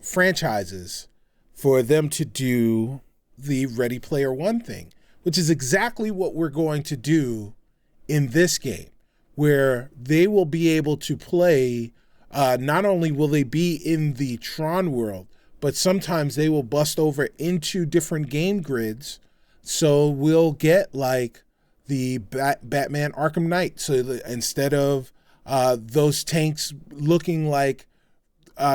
franchises for them to do the Ready Player One thing, which is exactly what we're going to do in this game, where they will be able to play, not only will they be in the Tron world, but sometimes they will bust over into different game grids. So we'll get like the Batman Arkham Knight. So instead of those tanks looking like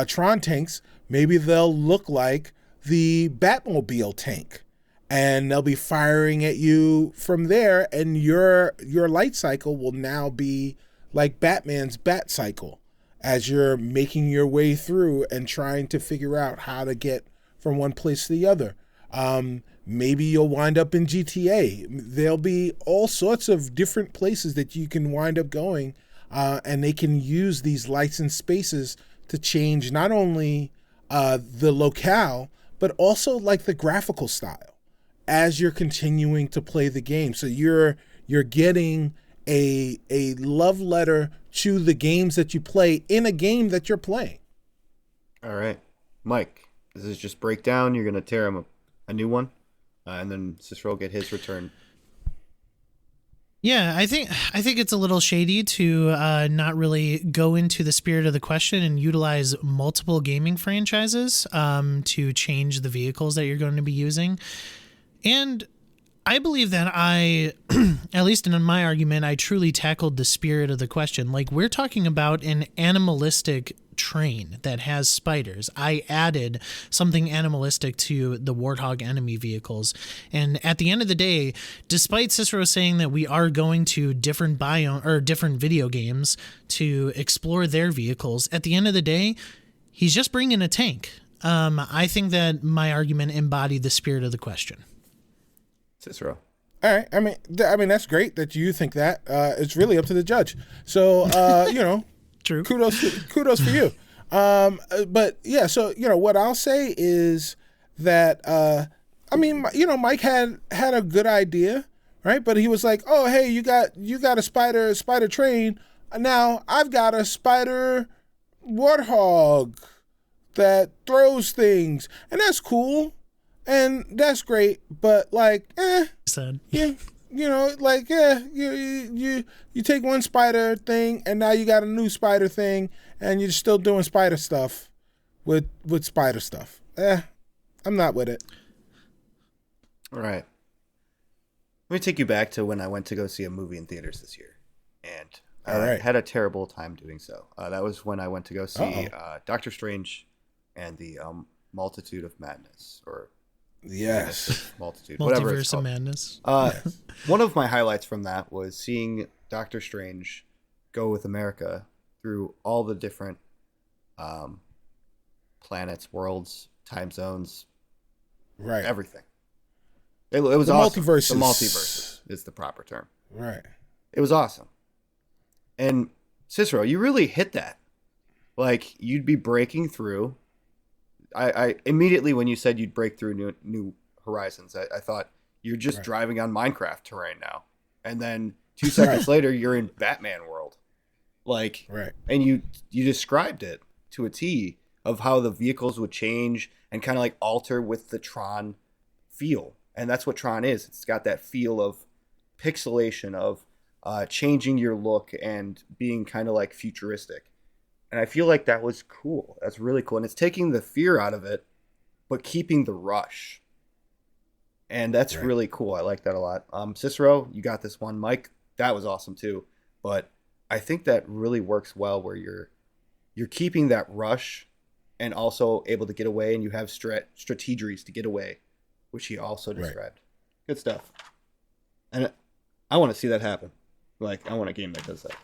Tron tanks, maybe they'll look like the Batmobile tank, and they'll be firing at you from there, and your light cycle will now be like Batman's bat cycle as you're making your way through and trying to figure out how to get from one place to the other. Maybe you'll wind up in GTA. There'll be all sorts of different places that you can wind up going, and they can use these licensed spaces to change not only the locale, but also like the graphical style as you're continuing to play the game. So you're getting a love letter to the games that you play in a game that you're playing. All right, Mike, this is just breakdown. You're going to tear him a new one, and then Cicero will get his return. Yeah, I think it's a little shady to not really go into the spirit of the question and utilize multiple gaming franchises to change the vehicles that you're going to be using. And I believe that at least in my argument, I truly tackled the spirit of the question. Like, we're talking about an animalistic train that has spiders. I added something animalistic to the Warthog enemy vehicles. And at the end of the day, despite Cicero saying that we are going to different different video games to explore their vehicles, at the end of the day, he's just bringing a tank. I think that my argument embodied the spirit of the question. Cicero. All right. I mean, that's great that you think that. It's really up to the judge. So, True. Kudos for you. But yeah, so what I'll say is that Mike had a good idea, right? But he was like, "Oh, hey, you got a spider train. Now I've got a spider warthog that throws things, and that's cool, and that's great. But like, Said. yeah." You take one spider thing and now you got a new spider thing and you're still doing spider stuff. with spider stuff. I'm not with it. All right. Let me take you back to when I went to go see a movie in theaters this year, and I had a terrible time doing so. That was when I went to go see Doctor Strange and the Multitude of Madness, or yes, Multitude, whatever it's Multiverse called. of Madness. Yes. One of my highlights from that was seeing Doctor Strange go with America through all the different planets, worlds, time zones, Right. everything. It was The awesome. multiverses. The multiverses is the proper term. Right. It was awesome. And Cicero, you really hit that. Like, you'd be breaking through. I immediately, when you said you'd break through new horizons, I thought you're just driving on Minecraft terrain now. And then 2 seconds later, you're in Batman world. Like, and you described it to a T of how the vehicles would change and kind of like alter with the Tron feel. And that's what Tron is. It's got that feel of pixelation, of changing your look and being kind of like futuristic. And I feel like that was cool. That's really cool. And it's taking the fear out of it, but keeping the rush. And that's really cool. I like that a lot. Cicero, you got this one. Mike, that was awesome too. But I think that really works well where you're keeping that rush and also able to get away, and you have strategies to get away, which he also described. Good stuff. And I want to see that happen. Like, I want a game that does that.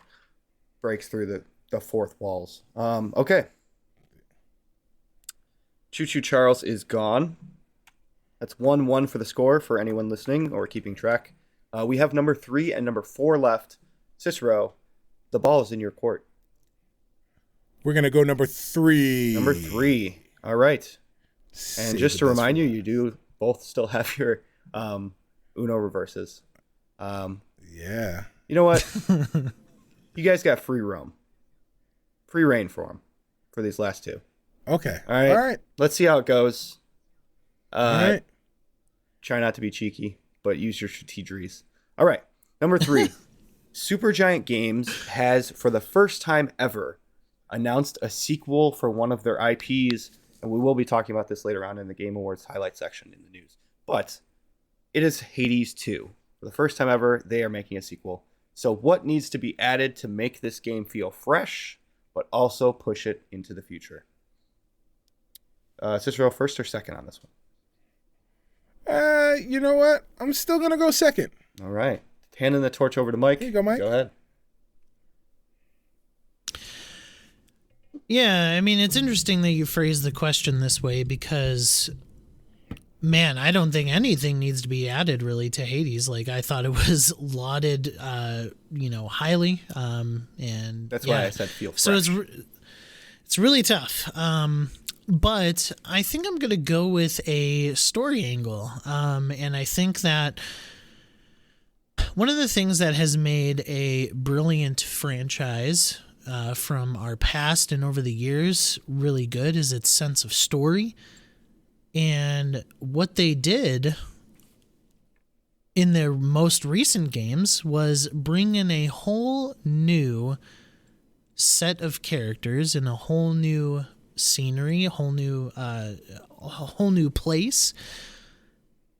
Breaks through the fourth walls. Okay. Choo-choo Charles is gone. That's 1-1 for the score for anyone listening or keeping track. We have number 3 and number 4 left. Cicero, the ball is in your court. We're going to go number 3. Number 3. All right. And just to remind you, you do both still have your Uno reverses. Yeah. You know what? You guys got free roam. Free reign for them for these last 2. Okay. All right. Let's see how it goes. All right. Try not to be cheeky, but use your strategies. All right. Number 3. Supergiant Games has, for the first time ever, announced a sequel for one of their IPs, and we will be talking about this later on in the Game Awards highlight section in the news. But it is Hades 2. For the first time ever, they are making a sequel. So what needs to be added to make this game feel fresh, but also push it into the future? Cicero, first or second on this one? You know what? I'm still going to go second. All right. Handing the torch over to Mike. Here you go, Mike. Go ahead. Yeah, I mean, it's interesting that you phrase the question this way because, man, I don't think anything needs to be added really to Hades. Like, I thought it was lauded, highly. And that's why I said feel fresh. So it's really tough. But I think I'm going to go with a story angle. And I think that one of the things that has made a brilliant franchise from our past and over the years really good is its sense of story. And what they did in their most recent games was bring in a whole new set of characters and a whole new scenery, a whole new place.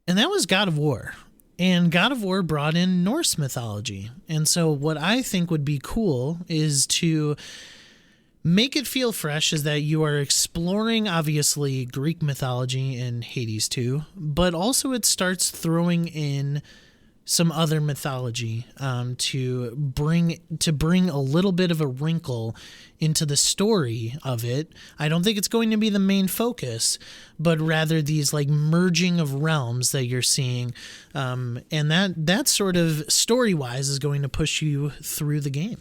And that was God of War. And God of War brought in Norse mythology. And so what I think would be cool is to make it feel fresh is that you are exploring, obviously, Greek mythology in Hades 2, but also it starts throwing in some other mythology to bring a little bit of a wrinkle into the story of it. I don't think it's going to be the main focus, but rather these like merging of realms that you're seeing, and that sort of story-wise is going to push you through the game.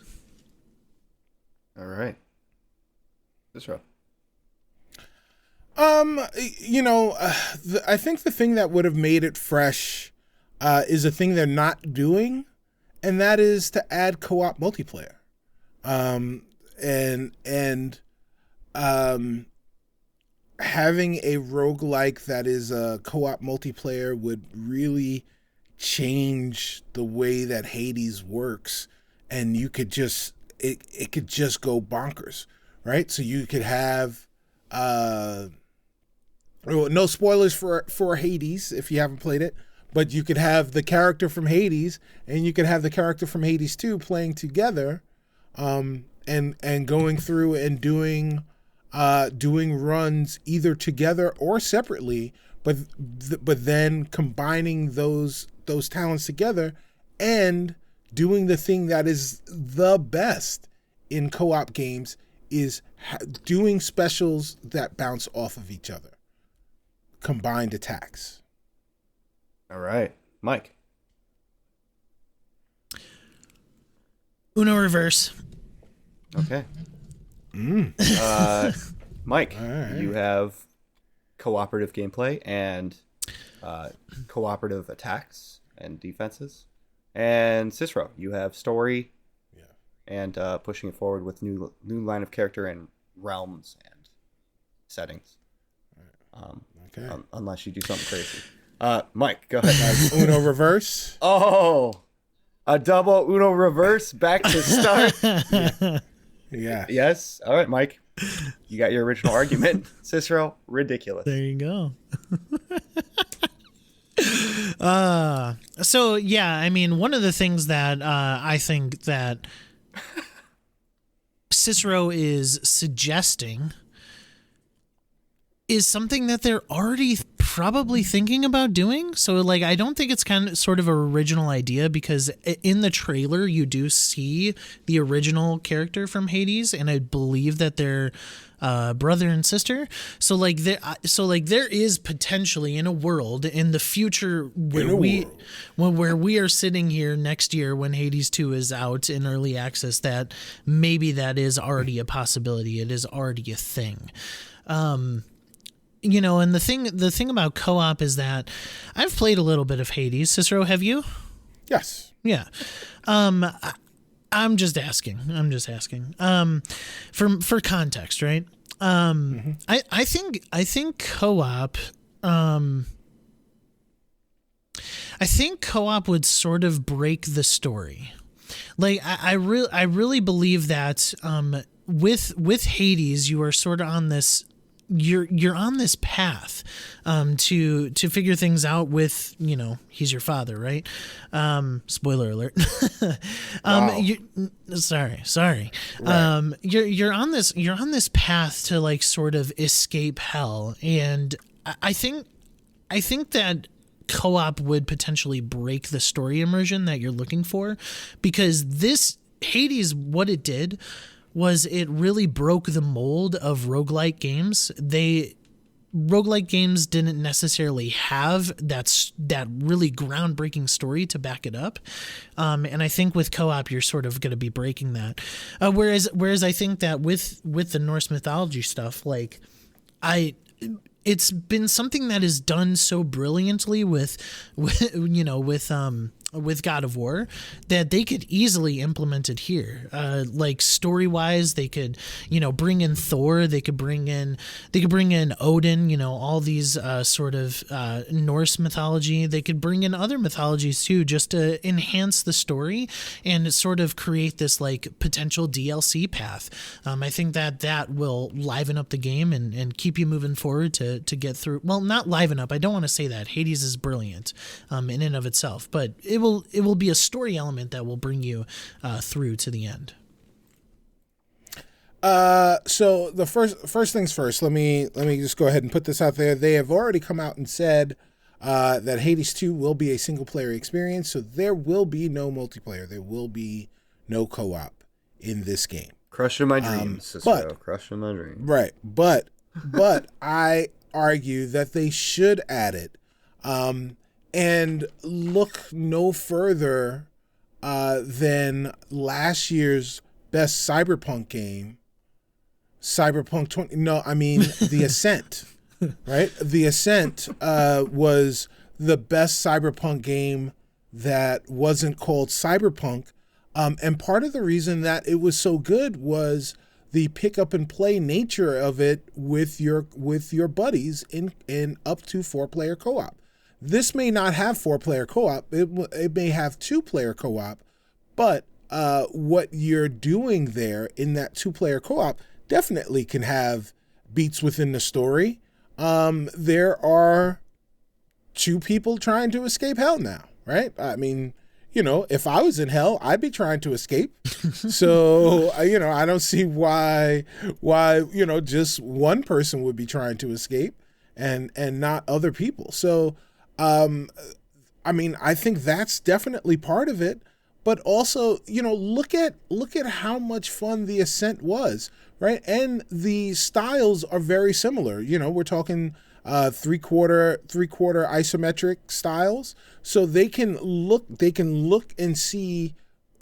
All right. This row. I think the thing that would have made it fresh is a thing they're not doing, and that is to add co-op multiplayer. Having a roguelike that is a co-op multiplayer would really change the way that Hades works, and you could just it could just go bonkers, right? So you could have well, no spoilers for Hades if you haven't played it, but you could have the character from Hades and you could have the character from Hades 2 playing together, and going through and doing runs either together or separately, but then combining those talents together and doing the thing that is the best in co-op games is doing specials that bounce off of each other. Combined attacks. All right. Mike. Uno reverse. Okay. Mike, right. You have cooperative gameplay and cooperative attacks and defenses. And Cicero, you have story and pushing it forward with new line of character and realms and settings. Okay. Unless you do something crazy. Mike, go ahead. Uno reverse. Oh, a double Uno reverse back to start. Yeah. Yes. All right, Mike. You got your original argument. Cicero, ridiculous. There you go. So yeah, I mean, one of the things that I think that Cicero is suggesting is something that they're already probably thinking about doing. So like, I don't think it's kind of sort of an original idea, because in the trailer you do see the original character from Hades, and I believe that they're brother and sister. So like there is potentially in a world in the future where we are sitting here next year when Hades 2 is out in early access, that maybe that is already a possibility. It is already a thing. You know, and the thing about co-op is that I've played a little bit of Hades. Cicero, have you? Yes. Yeah. I'm just asking. For context, right? I think co-op. I think co-op would sort of break the story. Like I really believe that with Hades, you are sort of on this. You're on this path to figure things out with, you know, he's your father, right? Spoiler alert. Wow. Sorry. Right. You're on this path to like sort of escape hell, and I think that co-op would potentially break the story immersion that you're looking for, because this Hades, what it did was it really broke the mold of roguelike games. Roguelike games didn't necessarily have that really groundbreaking story to back it up. And I think with co-op, you're sort of going to be breaking that. Whereas I think that with the Norse mythology stuff, like it's been something that is done so brilliantly with God of War, that they could easily implement it here. Like story wise, they could, bring in Thor, they could bring in Odin, all these sort of Norse mythology. They could bring in other mythologies too, just to enhance the story and sort of create this like potential DLC path. I think that will liven up the game and keep you moving forward to get through. Well, not liven up. I don't want to say that. Hades is brilliant in and of itself, but it will be a story element that will bring you through to the end. So the first things first, let me just go ahead and put this out there. They have already come out and said that Hades 2 will be a single player experience, so there will be no multiplayer. There will be no co-op in this game. Crushing my dreams, Cicero. Crushing my dreams. Right. But I argue that they should add it. And look no further than last year's best Cyberpunk game, The Ascent, right? The Ascent was the best Cyberpunk game that wasn't called Cyberpunk. And part of the reason that it was so good was the pick up and play nature of it with your buddies in up to 4-player co-op. This may not have 4-player co-op. It may have 2-player co-op, but what you're doing there in that 2-player co-op definitely can have beats within the story. There are two people trying to escape hell now, right? I mean, if I was in hell, I'd be trying to escape. So, I don't see why, just one person would be trying to escape and not other people. So, I mean, I think that's definitely part of it. But also, look at how much fun the Ascent was, right? And the styles are very similar. We're talking three-quarter isometric styles. So they can look and see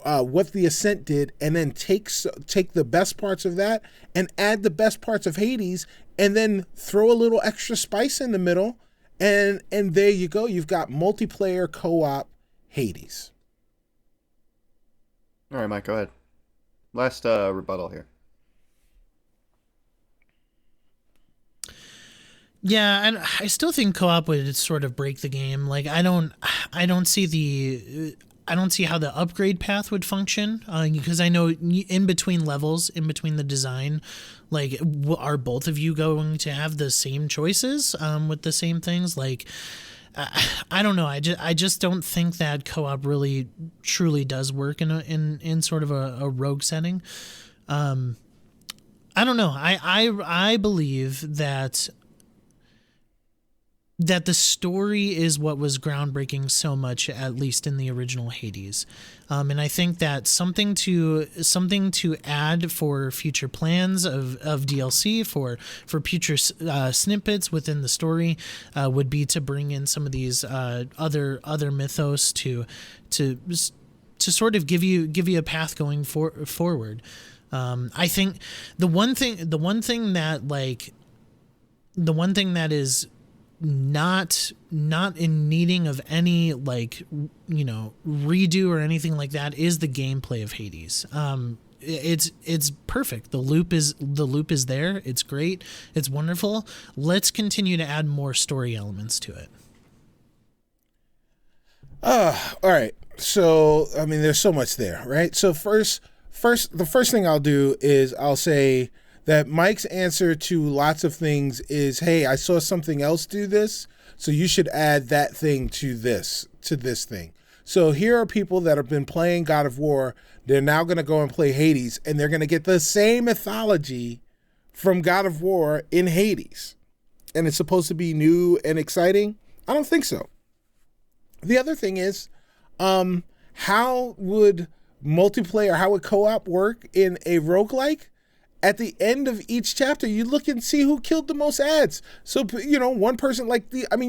what the Ascent did, and then take the best parts of that and add the best parts of Hades, and then throw a little extra spice in the middle, and there you go. You've got multiplayer co-op Hades. All right, Mike, go ahead. Last rebuttal here. Yeah, and I still think co-op would sort of break the game. Like, I don't see how the upgrade path would function, because I know in between levels, in between the design, like, are both of you going to have the same choices with the same things? Like, I don't know. I just don't think that co-op really truly does work in sort of a rogue setting. I don't know. I believe that the story is what was groundbreaking so much, at least in the original Hades. And I think that something to add for future plans of DLC for future snippets within the story would be to bring in some of these other mythos to sort of give you a path going forward. I think the one thing that is not in needing of any, like, redo or anything like that is the gameplay of Hades. It's perfect. The loop is there. It's great. It's wonderful. Let's continue to add more story elements to it. All right. So, I mean, there's so much there, right? So the first thing I'll do is I'll say that Mike's answer to lots of things is, hey, I saw something else do this, so you should add that thing to this thing. So here are people that have been playing God of War. They're now going to go and play Hades, and they're going to get the same mythology from God of War in Hades. And it's supposed to be new and exciting? I don't think so. The other thing is, how would multiplayer, how would co-op work in a roguelike? At the end of each chapter, you look and see who killed the most ads. So, one person,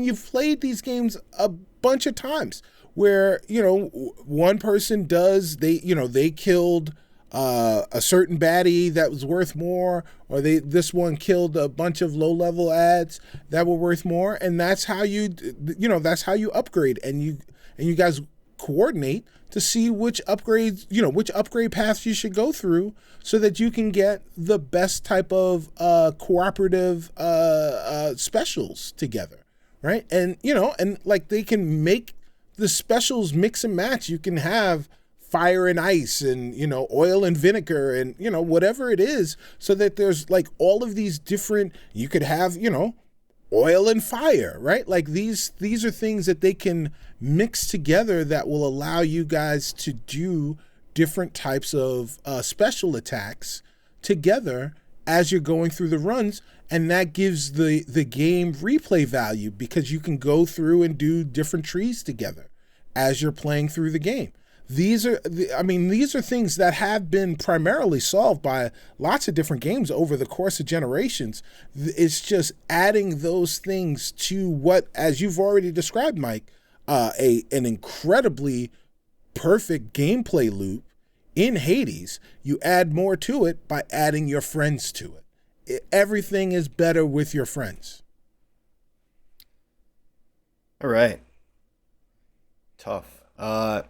you've played these games a bunch of times where, one person they killed a certain baddie that was worth more, or this one killed a bunch of low-level ads that were worth more. And that's how that's how you upgrade, and you guys coordinate to see which upgrades, which upgrade paths you should go through so that you can get the best type of cooperative specials together, right? And, they can make the specials mix and match. You can have fire and ice and, oil and vinegar and, whatever it is, so that there's like all of these different, you could have, oil and fire, right? Like these are things that they can mix together that will allow you guys to do different types of special attacks together as you're going through the runs. And that gives the game replay value, because you can go through and do different trees together as you're playing through the game. These are things that have been primarily solved by lots of different games over the course of generations. It's just adding those things to what, as you've already described, Mike, an incredibly perfect gameplay loop in Hades. You add more to it by adding your friends to it. Everything is better with your friends. All right. Tough. God.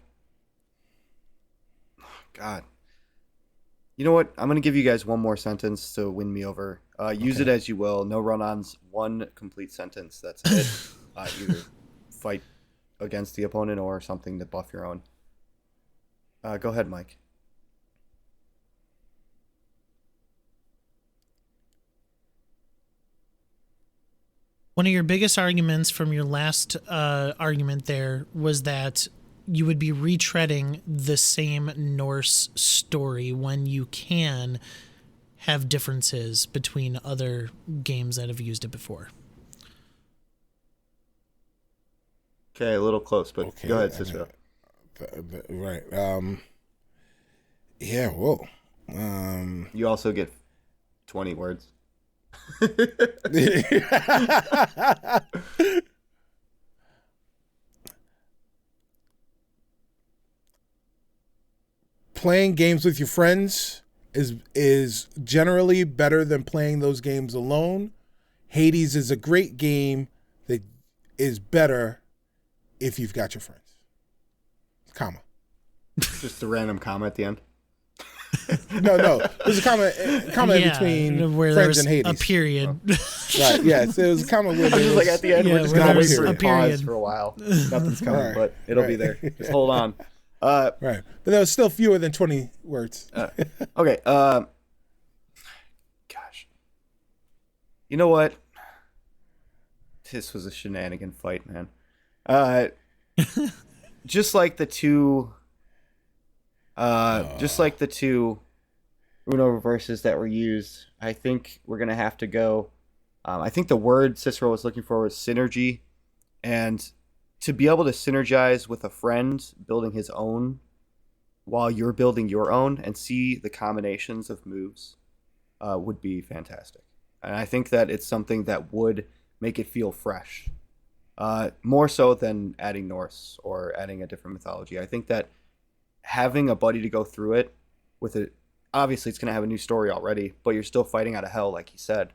You know what? I'm going to give you guys one more sentence to win me over. Use it as you will. No run-ons. One complete sentence. That's it. Either fight against the opponent or something to buff your own. Go ahead, Mike. One of your biggest arguments from your last argument there was that you would be retreading the same Norse story when you can have differences between other games that have used it before. Okay, a little close, but Okay, go ahead, Cicero. Right. Yeah. Whoa. You also get 20 words. Playing games with your friends is generally better than playing those games alone. Hades is a great game that is better if you've got your friends. Comma. Just a random comma at the end. No. There's a comma in between where friends there's and Hades. a period. Right. Yes. It was a comma where Just like at the end, Yeah, we're just where gonna wait there's for a a pause period. for a while. Nothing's coming, Right, but it'll be right. there. Just hold on. right. But there was still fewer than 20 words. Okay. Gosh. You know what? This was a shenanigan fight, man. Just like the two Uno reverses that were used, I think we're gonna have to go. I think the word Cicero was looking for was synergy, and to be able to synergize with a friend building his own while you're building your own and see the combinations of moves would be fantastic. And I think that it's something that would make it feel fresh, more so than adding Norse or adding a different mythology. I think that having a buddy to go through it with it, obviously it's going to have a new story already, but you're still fighting out of hell, like he said.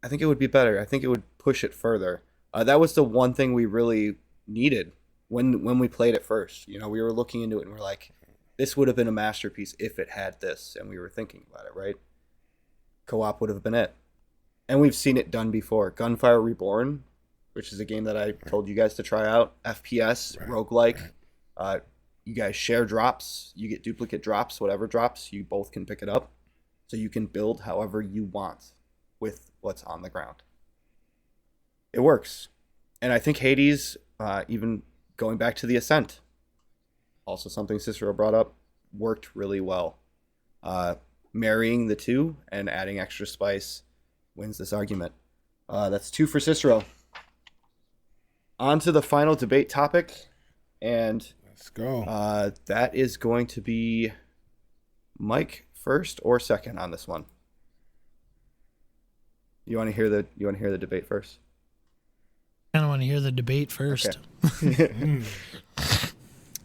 I think it would be better. I think it would push it further. That was the one thing we really needed when we played it first. You know, we were looking into it and we're like, this would have been a masterpiece if it had this, and we were thinking about it, right? Co-op would have been it. And we've seen it done before. Gunfire Reborn, which is a game that I told you guys to try out. FPS, roguelike. You guys share drops. You get duplicate drops, whatever drops. You both can pick it up. So you can build however you want with what's on the ground. It works. And I think Hades, even going back to the Ascent, also something Cicero brought up, worked really well. Marrying the two and adding extra spice wins this argument. That's 2 for Cicero. On to the final debate topic, and Let's go. that is going to be Mike first or second on this one. You want to hear the debate first? I don't want to hear the debate first. Okay.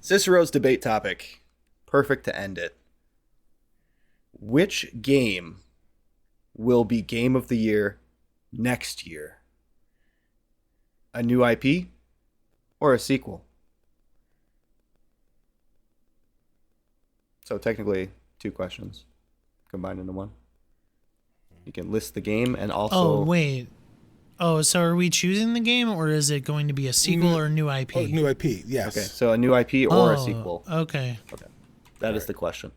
Cicero's debate topic. Perfect to end it. Which game will be game of the year next year? A new IP or a sequel? So technically 2 questions combined into one. You can list the game and also... Oh, wait. Oh, so are we choosing the game, or is it going to be a sequel or a new IP? Oh, new IP, yes. Okay, so a new IP or a sequel. Okay. That is the question.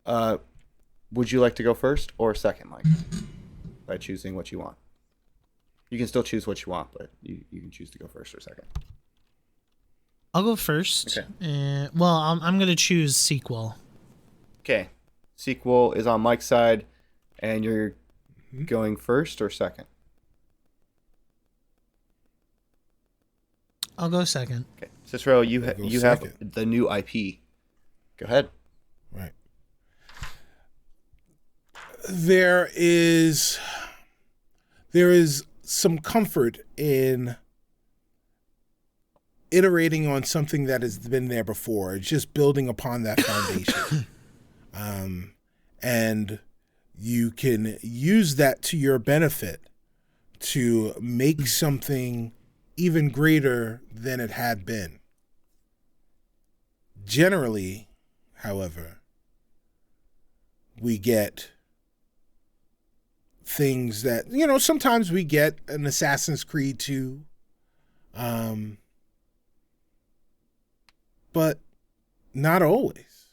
Would you like to go first or second, Mike? By choosing what you want. You can still choose what you want, but you can choose to go first or second. I'll go first. Okay. Well, I'm going to choose sequel. Okay. Sequel is on Mike's side, and you're going first or second? I'll go second. Okay. Cicero, you I'll go have second. the new IP. Go ahead. Right. There is some comfort in iterating on something that has been there before. It's just building upon that foundation. And you can use that to your benefit to make something even greater than it had been. Generally, however, we get things that, sometimes we get an Assassin's Creed 2, but not always.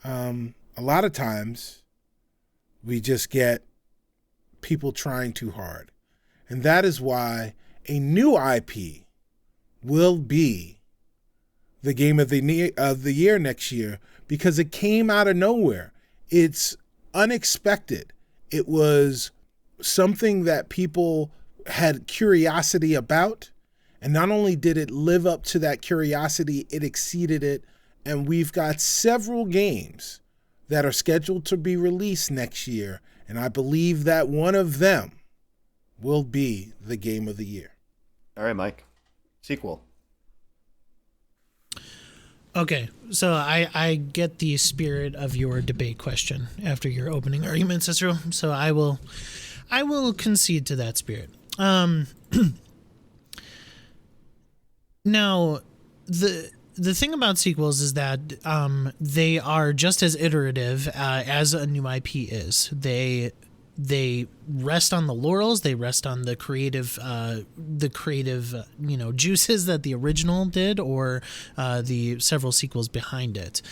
A lot of times we just get people trying too hard. And that is why a new IP will be the game of the year next year, because it came out of nowhere. It's unexpected. It was something that people had curiosity about. And not only did it live up to that curiosity, it exceeded it. And we've got several games that are scheduled to be released next year. And I believe that one of them will be the game of the year. All right, Mike. Sequel. Okay, so I get the spirit of your debate question after your opening argument, Cicero. So I will concede to that spirit. Now, the thing about sequels is that they are just as iterative as a new IP is. They rest on the laurels. They rest on the creative, juices that the original did, or the several sequels behind it.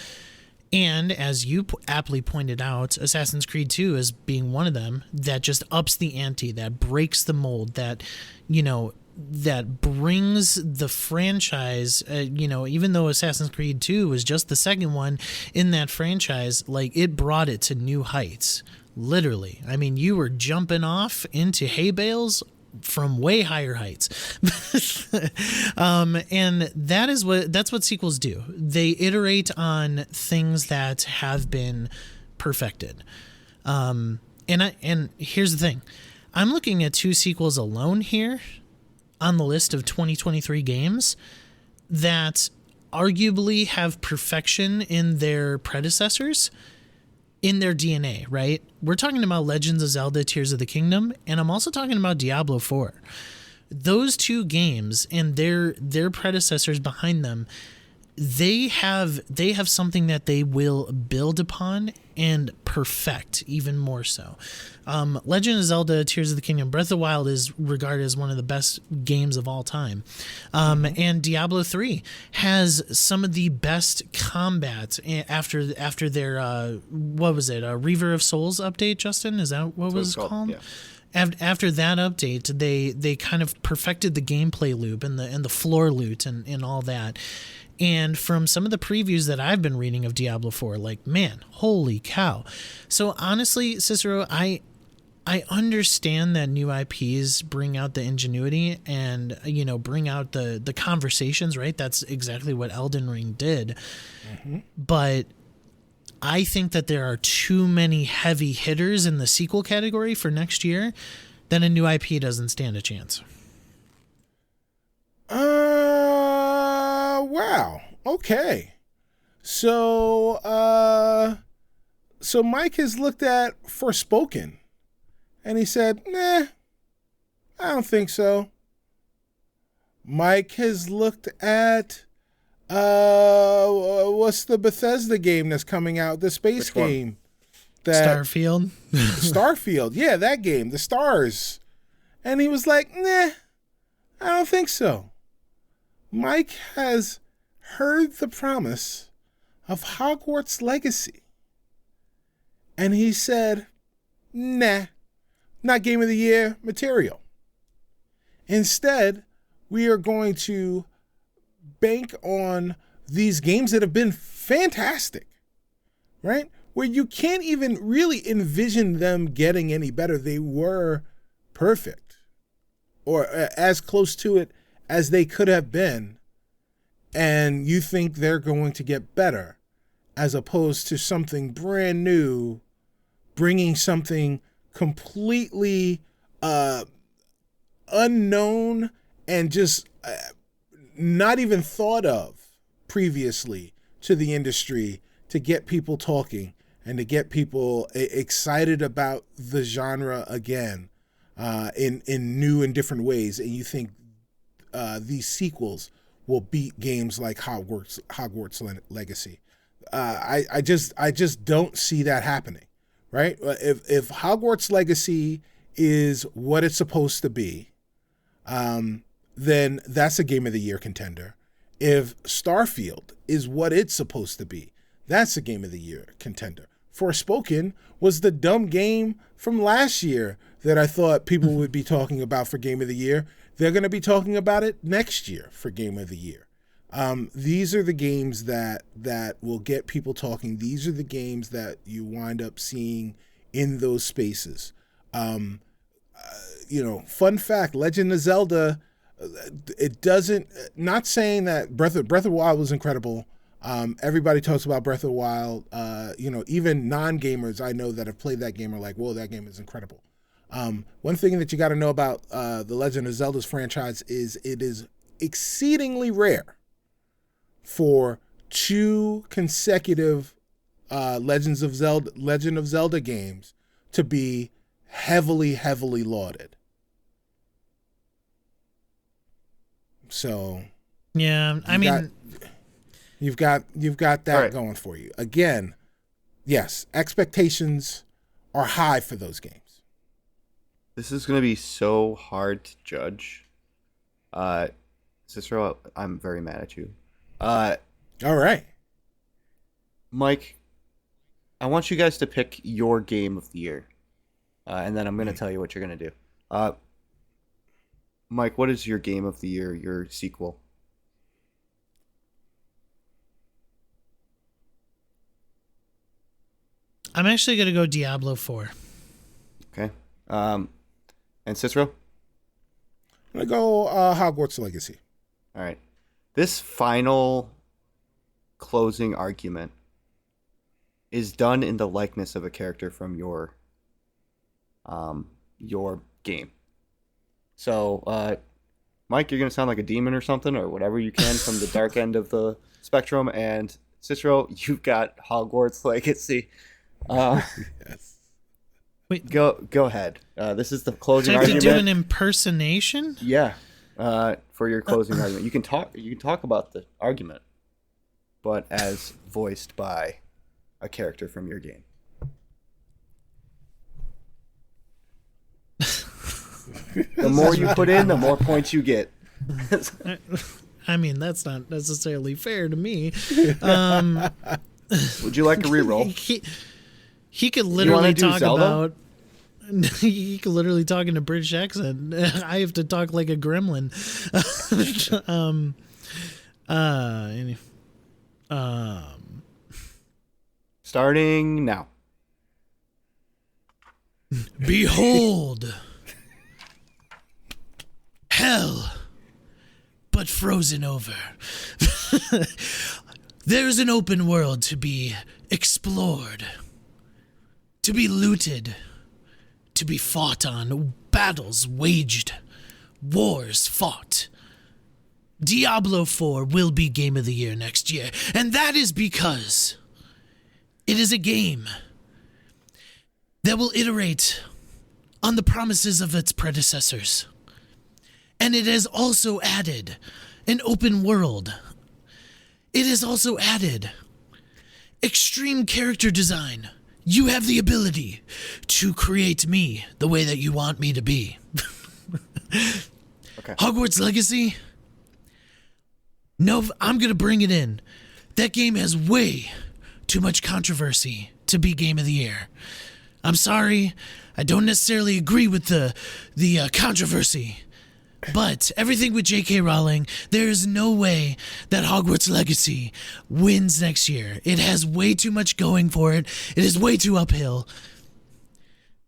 And as you aptly pointed out, Assassin's Creed 2 is being one of them that just ups the ante, that breaks the mold, that that brings the franchise, even though Assassin's Creed 2 was just the second one in that franchise, like, it brought it to new heights. Literally. I mean, you were jumping off into hay bales from way higher heights. And that's what sequels do. They iterate on things that have been perfected. And here's the thing. I'm looking at 2 sequels alone here on the list of 2023 games that arguably have perfection in their predecessors, in their DNA, right? We're talking about Legends of Zelda Tears of the Kingdom, and I'm also talking about Diablo 4. Those 2 games and their predecessors behind them, they have something that they will build upon and perfect even more so. Legend of Zelda Tears of the Kingdom, Breath of the Wild is regarded as one of the best games of all time. And Diablo 3 has some of the best combat after their, what was it, a Reaver of Souls update, Justin? Is that what was called? Yeah. After that update, they kind of perfected the gameplay loop and the floor loot and all that. And from some of the previews that I've been reading of Diablo 4, like, man, holy cow. So honestly, Cicero, I understand that new IPs bring out the ingenuity and, bring out the conversations, right? That's exactly what Elden Ring did. Mm-hmm. But I think that there are too many heavy hitters in the sequel category for next year that a new IP doesn't stand a chance. Wow. Okay. So Mike has looked at Forspoken and he said, nah, I don't think so. Mike has looked at, what's the Bethesda game that's coming out? The space game. Starfield. Starfield. Yeah, that game, the stars. And he was like, nah, I don't think so. Mike has heard the promise of Hogwarts Legacy. And he said, nah, not game of the year material. Instead, we are going to bank on these games that have been fantastic, right? Where you can't even really envision them getting any better. They were perfect, or as close to it as they could have been, and you think they're going to get better, as opposed to something brand new, bringing something completely unknown and just not even thought of previously to the industry, to get people talking and to get people excited about the genre again in new and different ways. And you think these sequels will beat games like Hogwarts Legacy. I just don't see that happening, right? If Hogwarts Legacy is what it's supposed to be, then that's a Game of the Year contender. If Starfield is what it's supposed to be, that's a Game of the Year contender. Forspoken was the dumb game from last year that I thought people would be talking about for Game of the Year. They're going to be talking about it next year for Game of the Year. These are the games that will get people talking. These are the games that you wind up seeing in those spaces. Fun fact, Legend of Zelda, it doesn't, not saying that Breath of the Wild was incredible. Everybody talks about Breath of the Wild. Even non-gamers I know that have played that game are like, whoa, that game is incredible. One thing that you got to know about the Legend of Zelda's franchise is it is exceedingly rare for 2 consecutive Legend of Zelda games to be heavily lauded. So yeah, you've got that going for you. Again, yes, expectations are high for those games. This is going to be so hard to judge. Cicero, I'm very mad at you. All right. Mike, I want you guys to pick your game of the year. And then I'm going to tell you what you're going to do. Mike, what is your game of the year, your sequel? I'm actually going to go Diablo 4. Okay. And Cicero? I'm going to go Hogwarts Legacy. All right. This final closing argument is done in the likeness of a character from your game. So, Mike, you're going to sound like a demon or something, or whatever you can from the dark end of the spectrum. And Cicero, you've got Hogwarts Legacy. Yes. Wait, go ahead. This is the closing Do I have argument. to do an impersonation? Yeah. For your closing argument, you can talk about the argument, but as voiced by a character from your game. The more you put in, the more points you get. I mean, that's not necessarily fair to me. Would you like a reroll? He could literally talk Zelda? about. He could literally talk in a British accent. I have to talk like a gremlin. Starting now. Behold, hell, but frozen over. There's an open world to be explored, to be looted, to be fought on, battles waged, wars fought. Diablo 4 will be Game of the Year next year, and that is because it is a game that will iterate on the promises of its predecessors. And it has also added an open world. It has also added extreme character design. You have the ability to create me the way that you want me to be. Okay. Hogwarts Legacy? No, I'm going to bring it in. That game has way too much controversy to be Game of the Year. I'm sorry, I don't necessarily agree with the controversy. But everything with J.K. Rowling, there is no way that Hogwarts Legacy wins next year. It has way too much going for it. It is way too uphill.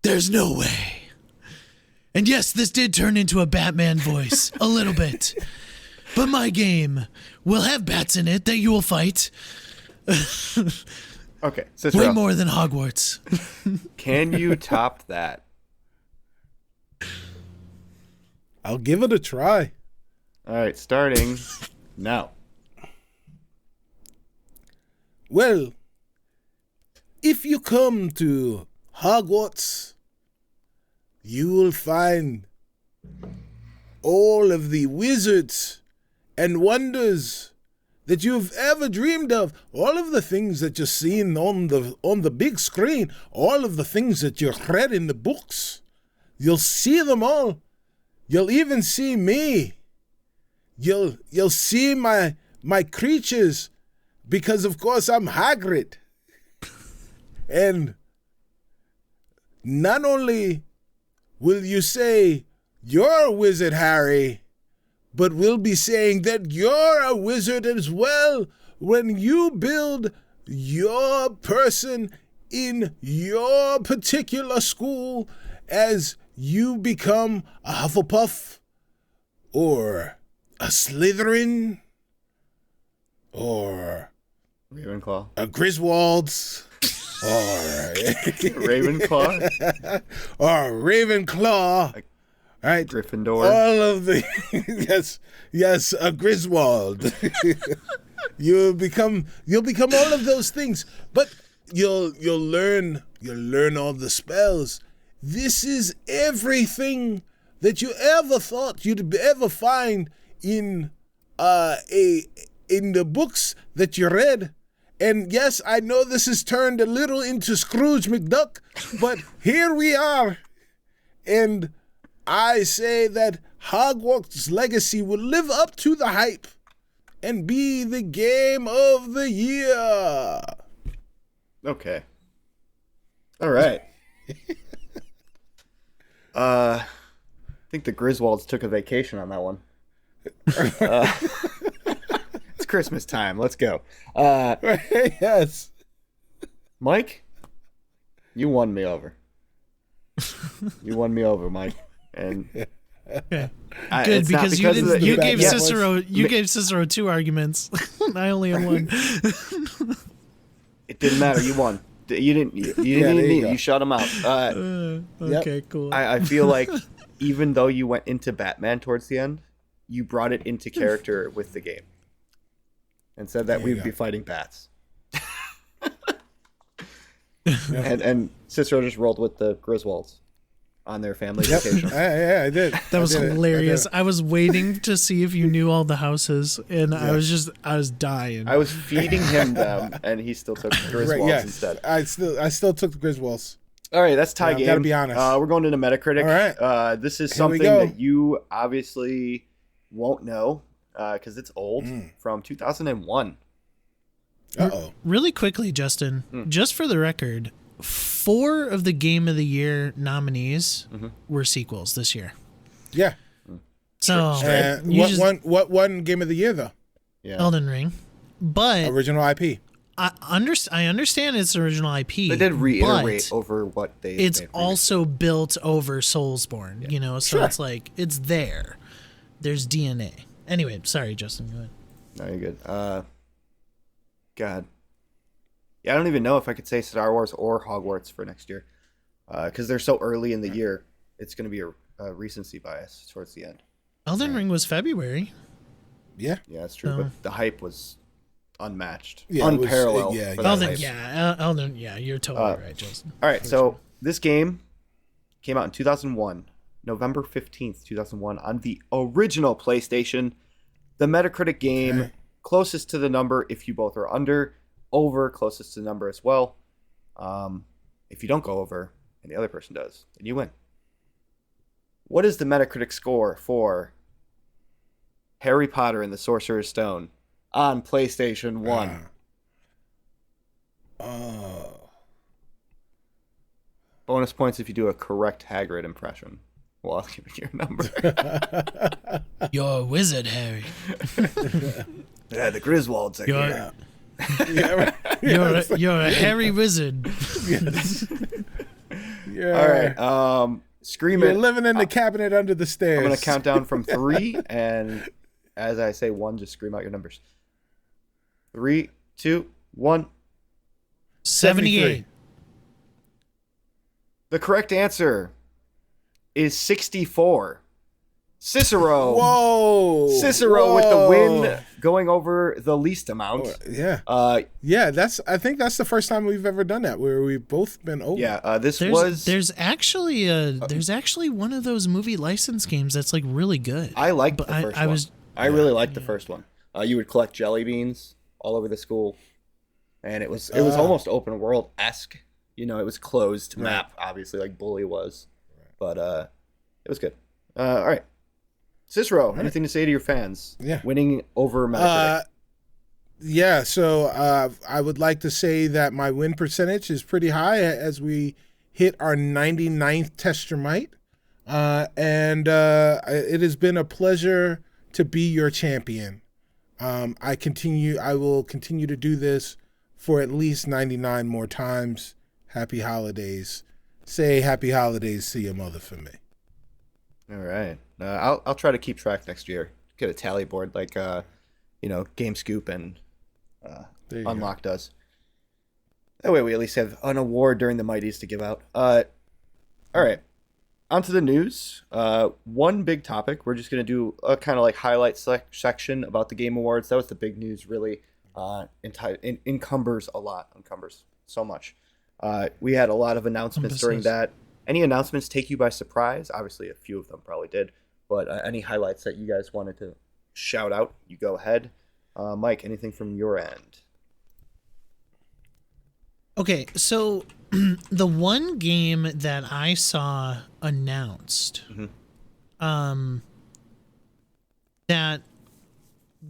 There's no way. And yes, this did turn into a Batman voice, a little bit. But my game will have bats in it that you will fight. Okay, Cicero, Way more than Hogwarts. can you top that? I'll give it a try. All right, starting now. Well, if you come to Hogwarts, you will find all of the wizards and wonders that you've ever dreamed of, all of the things that you've seen on the big screen, all of the things that you've read in the books. You'll see them all. You'll even see me. You'll see my creatures, because of course I'm Hagrid. And not only will you say you're a wizard, Harry, but we'll be saying that you're a wizard as well when you build your person in your particular school as you become a Hufflepuff or a Slytherin or Ravenclaw. a Griswold's or Ravenclaw. or a Ravenclaw. Right? Gryffindor. All of the yes, a Griswold. You'll become all of those things, but you'll learn all the spells. This is everything that you ever thought you'd ever find in in the books that you read. And yes, I know this has turned a little into Scrooge McDuck, but here we are. And I say that Hogwarts Legacy will live up to the hype and be the game of the year. Okay. All right. I think the Griswolds took a vacation on that one. It's Christmas time. Let's go. Yes. Mike, you won me over. You won me over, Mike. And good, because you gave Cicero 2 arguments. I only had 1. It didn't matter. You won. You didn't need me. You shut him out. Okay, cool. I feel like even though you went into Batman towards the end, you brought it into character with the game and said that we'd be fighting bats. And Cicero just rolled with the Griswolds on their family vacation. I did. That was hilarious. I was waiting to see if you knew all the houses, and I was dying. I was feeding him them, and he still took the Griswolds instead. I still took the Griswolds. All right, that's tie game. Gotta be honest. We're going into Metacritic. All right. This is something that you obviously won't know because it's old, from 2001. Uh-oh. Really quickly, Justin, just for the record, 4 of the Game of the Year nominees were sequels this year. Yeah. So what one Game of the Year though? Yeah. Elden Ring, but original IP. I understand it's original IP. They did reiterate over what they. It's also built over Soulsborne, so it's like it's there. There's DNA. Anyway, sorry, Justin. Go ahead. No, you're good. God. Yeah, I don't even know if I could say Star Wars or Hogwarts for next year, because they're so early in the year. It's going to be a recency bias towards the end. Elden Ring was February. Yeah. Yeah, that's true. But the hype was unmatched, Yeah, unparalleled. Elden, you're totally right, Justin. All right, so this game came out in 2001, November 15th, 2001, on the original PlayStation. The Metacritic game, closest to the number if you both are under, over, closest to the number as well. If you don't go over and the other person does, then you win. What is the Metacritic score for Harry Potter and the Sorcerer's Stone on PlayStation 1? Bonus points if you do a correct Hagrid impression. Well, I'll give you your number. You're a wizard, Harry. Yeah, the Griswolds are here. You're a hairy wizard. Yes. Yeah. All right. Scream You're it. living in the cabinet under the stairs. I'm going to count down from 3, and as I say 1, just scream out your numbers. 3, 2, 1. 78. The correct answer is 64. Cicero. Whoa. Cicero with the win, going over the least amount. Yeah. I think that's the first time we've ever done that, where we've both been over. Yeah, there's actually one of those movie license games that's like really good. I liked the first one. I really liked the first one. You would collect jelly beans all over the school, and it was almost open world-esque. It was closed map, obviously, like Bully was, but it was good. All right. Cicero, anything to say to your fans? Yeah. Winning over Metacritic. Yeah, so I would like to say that my win percentage is pretty high as we hit our 99th Tester Might. And it has been a pleasure to be your champion. I will continue to do this for at least 99 more times. Happy holidays. Say happy holidays to your mother for me. All right. I'll try to keep track next year. Get a tally board like Game Scoop and Unlock does. That way we at least have an award during the Mighties to give out. All right. On to the news. One big topic. We're just going to do a kind of like highlight section about the Game Awards. That was the big news, really. Encumbers so much. We had a lot of announcements during that. Any announcements take you by surprise? Obviously, a few of them probably did. But any highlights that you guys wanted to shout out, you go ahead. Mike, anything from your end? Okay, so the one game that I saw announced that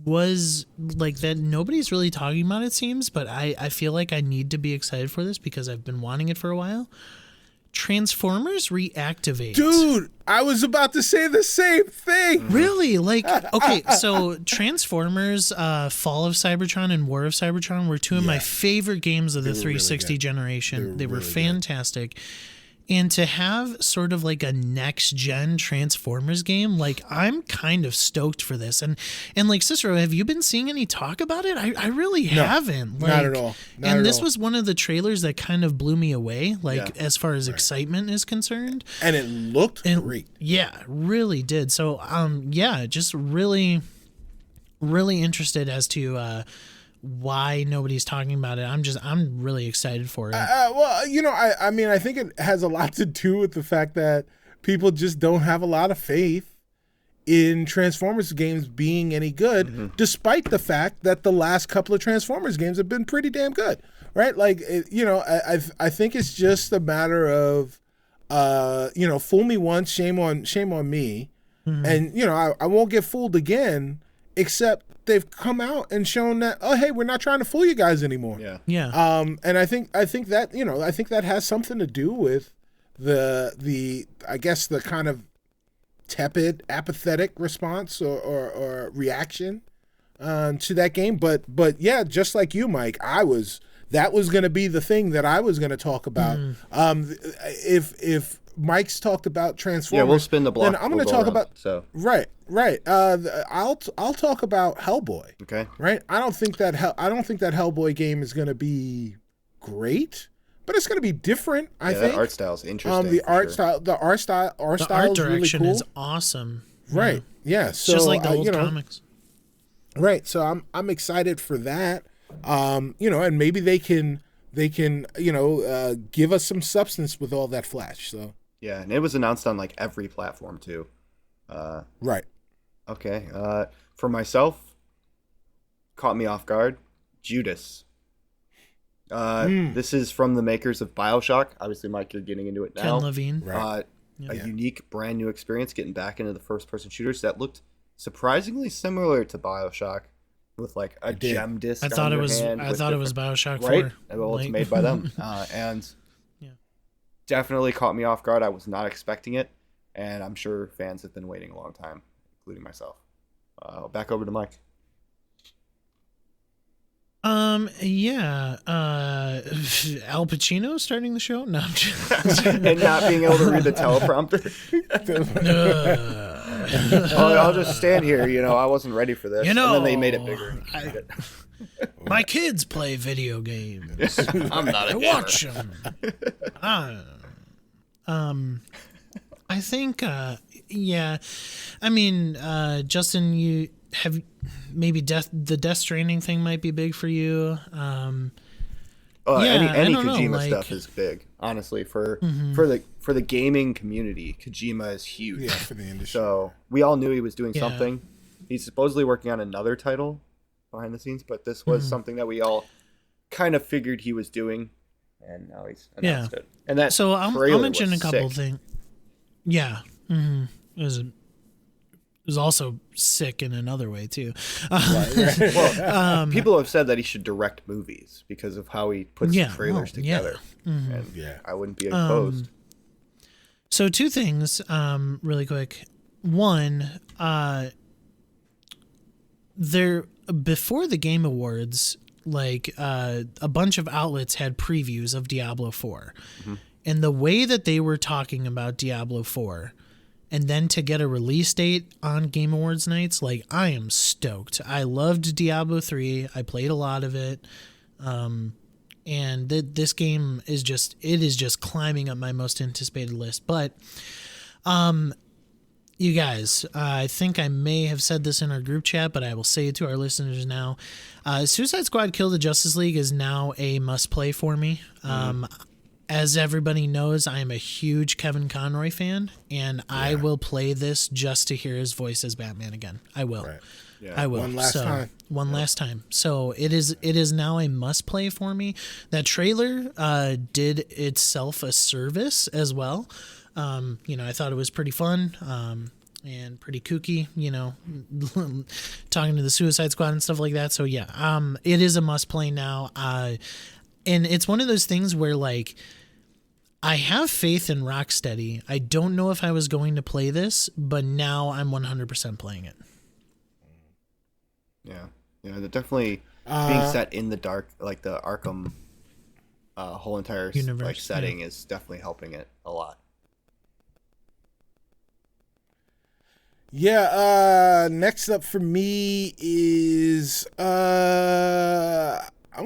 was like that nobody's really talking about, it seems, but I feel like I need to be excited for this because I've been wanting it for a while. Transformers Reactivate. Dude, I was about to say the same thing. Really? Like, okay, so Transformers, Fall of Cybertron and War of Cybertron were two of my favorite games of the 360 generation. They were fantastic. And to have sort of like a next gen Transformers game, like I'm kind of stoked for this. And like Cicero, have you been seeing any talk about it? I really haven't. Like, not at all. This was one of the trailers that kind of blew me away, like as far as excitement is concerned. And it looked great. Yeah, really did. So just really, really interested as to why nobody's talking about it. I'm really excited for it. I think it has a lot to do with the fact that people just don't have a lot of faith in Transformers games being any good, despite the fact that the last couple of Transformers games have been pretty damn good, right? Like, I think it's just a matter of, fool me once, shame on me, and I won't get fooled again, except they've come out and shown that, oh, hey, we're not trying to fool you guys anymore. Yeah. And I think that has something to do with the I guess the kind of tepid, apathetic response or reaction to that game. But yeah, just like you, Mike, that was going to be the thing that I was going to talk about. If Mike's talked about Transformers, we'll spin the block. Then I'm going to talk about right. I'll talk about Hellboy. Okay. Right. I don't think that Hellboy game is going to be great, but it's going to be different. I think the art style is interesting. The art art direction is awesome. Right. Yeah. So just like the old comics. Right. So I'm excited for that. And maybe they can give us some substance with all that flash. So yeah, and it was announced on like every platform too. Right. Okay. For myself, caught me off guard. Judas. This is from the makers of BioShock. Obviously, Mike, you're getting into it now. Ken Levine. Right. A unique, brand new experience getting back into the first-person shooters that looked surprisingly similar to BioShock, with like a gem disc. I thought it was BioShock 4. Right. Well, it's made by them, and definitely caught me off guard. I was not expecting it, and I'm sure fans have been waiting a long time, including myself. Back over to Mike. Al Pacino starting the show? No, I'm just... and not being able to read the teleprompter. I'll just stand here. I wasn't ready for this. And then they made it bigger. My kids play video games. I'm not a gamer. Watch them. I think, I mean, Justin, you have maybe the Death Stranding thing might be big for you. Any Kojima stuff is big, honestly, for the gaming community. Kojima is huge. Yeah, for the industry. So we all knew he was doing something. He's supposedly working on another title behind the scenes, but this was something that we all kind of figured he was doing, and now he's announced it. And that I'll mention a couple things. Yeah, it was was also sick in another way too. Well, people have said that he should direct movies because of how he puts the trailers together. Yeah. Mm-hmm. And I wouldn't be opposed. So two things, really quick. One, there before the Game Awards, like a bunch of outlets had previews of Diablo 4. Mm-hmm. And the way that they were talking about Diablo 4, and then to get a release date on Game Awards nights, like, I am stoked. I loved Diablo 3. I played a lot of it. And this game is just climbing up my most anticipated list. But you guys, I think I may have said this in our group chat, but I will say it to our listeners now. Suicide Squad Kill the Justice League is now a must-play for me. As everybody knows, I am a huge Kevin Conroy fan, and I will play this just to hear his voice as Batman again. I will. Right. Yeah. I will. One last time. So it is now a must play for me. That trailer did itself a service as well. I thought it was pretty fun and pretty kooky, talking to the Suicide Squad and stuff like that. So yeah, it is a must play now. And it's one of those things where, like, I have faith in Rocksteady. I don't know if I was going to play this, but now I'm 100% playing it. Yeah, they're definitely being set in the dark, like the Arkham whole entire universe, setting is definitely helping it a lot. Yeah, next up for me is I'm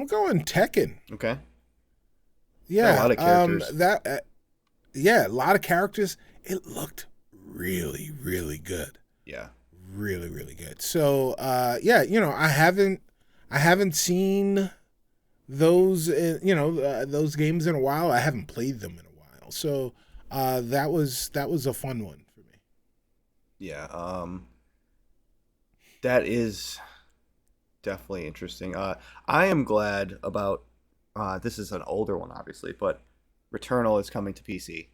going Tekken. Okay. Yeah, a lot of characters. A lot of characters. It looked really, really good. Yeah. Really, really good. So, I haven't seen those, those games in a while. I haven't played them in a while. So, that was a fun one for me. Yeah. That is definitely interesting. I am glad about. This is an older one, obviously, but Returnal is coming to PC.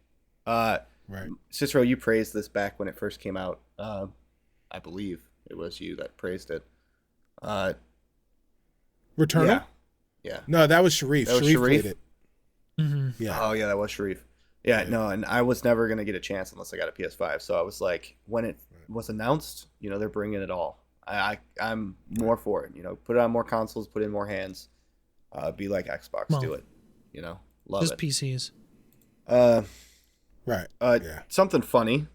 Right. Cicero, you praised this back when it first came out. I believe it was you that praised it. Returnal? Yeah. No, that was Sharif. Sharif played it. Mm-hmm. Yeah. Oh, yeah, that was Sharif. Yeah, no, and I was never going to get a chance unless I got a PS5. So I was like, when it was announced, they're bringing it all. I'm more for it. Put it on more consoles, put in more hands. Be like Xbox, do it. Love just it. Just PCs. Right. Something funny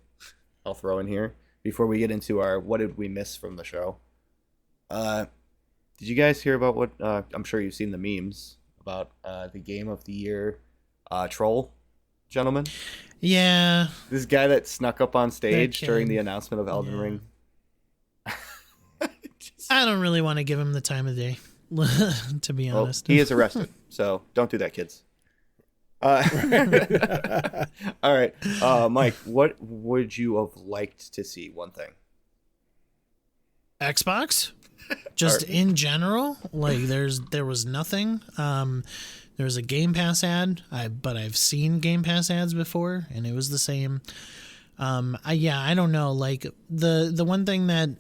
I'll throw in here before we get into our what did we miss from the show. Did you guys hear about what I'm sure you've seen the memes about the Game of the Year troll gentleman? Yeah. This guy that snuck up on stage during the announcement of Elden Ring. I don't really want to give him the time of day. To be honest, he is arrested, so don't do that, kids. All right, Mike, what would you have liked to see? One thing. Xbox, just in general, like there was nothing. There was a Game Pass ad, but I've seen Game Pass ads before, and it was the same. I don't know. Like the one thing that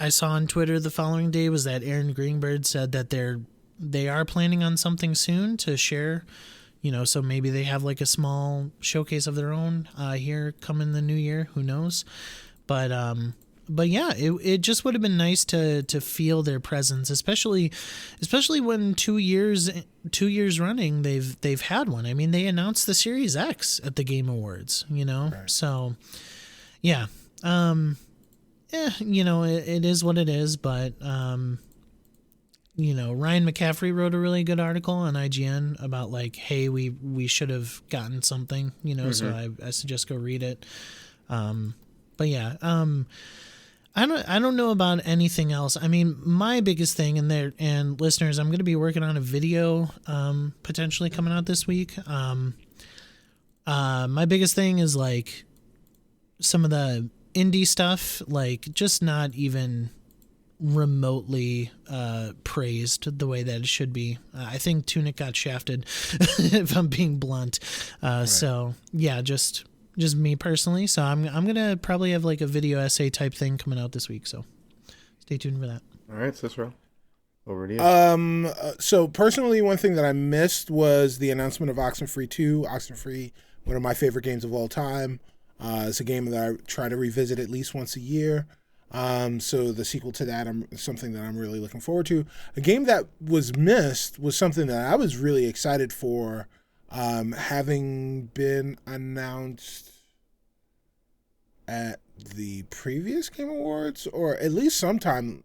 I saw on Twitter the following day was that Aaron Greenberg said that they are planning on something soon to share, so maybe they have like a small showcase of their own here coming the new year. Who knows? But yeah, it just would have been nice to feel their presence, especially when 2 years running they've had one. I mean, they announced the Series X at the Game Awards, right. So yeah. It is what it is, but, Ryan McCaffrey wrote a really good article on IGN about like, hey, we should have gotten something, so I suggest go read it. But yeah, I don't know about anything else. I mean, my biggest thing and listeners, I'm going to be working on a video, potentially coming out this week. My biggest thing is like some of the indie stuff, like just not even remotely praised the way that it should be. I think Tunic got shafted if I'm being blunt. Right. So yeah, just just me personally. So I'm gonna probably have like a video essay type thing coming out this week. So stay tuned for that. All right, Cicero, over to you. So personally, one thing that I missed was the announcement of Oxenfree 2. Oxenfree, one of my favorite games of all time. It's a game that I try to revisit at least once a year. So the sequel to that, something that I'm really looking forward to. A game that was missed was something that I was really excited for, having been announced at the previous Game Awards, or at least sometime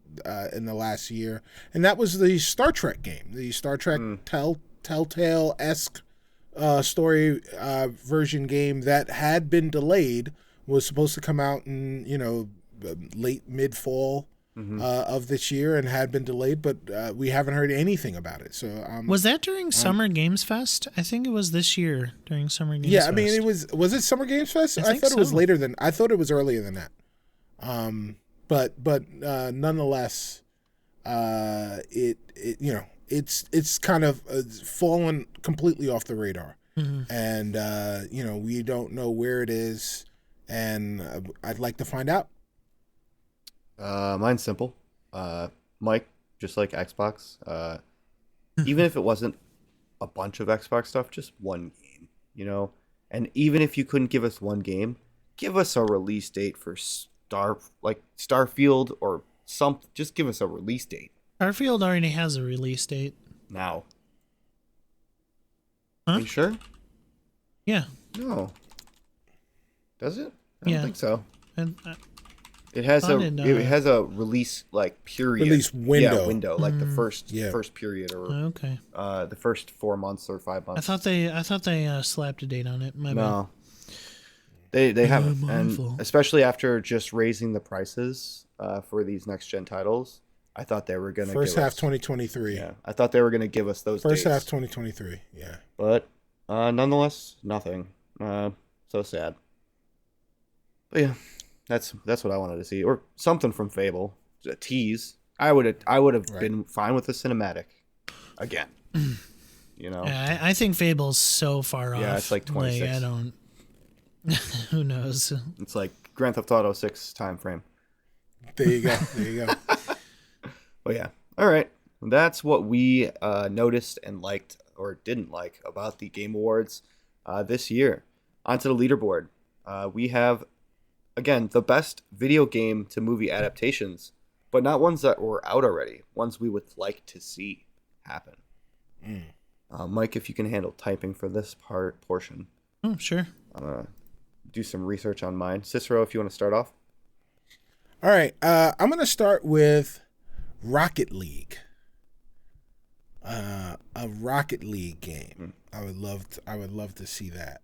in the last year, and that was the Star Trek game, the Star Trek Telltale-esque story version game that had been delayed, was supposed to come out in, late mid-fall of this year, and had been delayed, but we haven't heard anything about it. So was that during Summer Games Fest? I think it was this year during Summer Games Fest. Fest. I mean, was it Summer Games Fest? I thought it was later than, I thought it was earlier than that. But nonetheless, it's kind of fallen completely off the radar. And we don't know where it is, and I'd like to find out. Mine's simple. Mike, just like Xbox, even if it wasn't a bunch of Xbox stuff, just one game, and even if you couldn't give us one game, give us a release date for Starfield or something. Just give us a release date. Starfield already has a release date. Now. Huh? Are you sure? Yeah. No. Does it? I don't think so. And, it has a release period. Release window. Yeah, window, like the first period, or okay. The first 4 months or 5 months. I thought they slapped a date on it. My bad. They haven't, and especially after just raising the prices for these next gen titles, I thought they were going to first half 2023. Yeah, I thought they were going to give us those first dates. half 2023. Yeah, but nonetheless, nothing. So sad. But yeah, that's what I wanted to see, or something from Fable, a tease. I would have been fine with the cinematic again. Yeah, I think Fable's so far off. Yeah, it's like 26. I don't. Who knows? It's like Grand Theft Auto 6 time frame. There you go. Well, yeah. All right. That's what we noticed and liked or didn't like about the Game Awards this year. Onto the leaderboard. We have, again, the best video game to movie adaptations, but not ones that were out already. Ones we would like to see happen. Mike, if you can handle typing for this portion. Oh, sure. Do some research on mine. Cicero, if you want to start off. All right. I'm going to start with Rocket League. A Rocket League game. I would love to see that.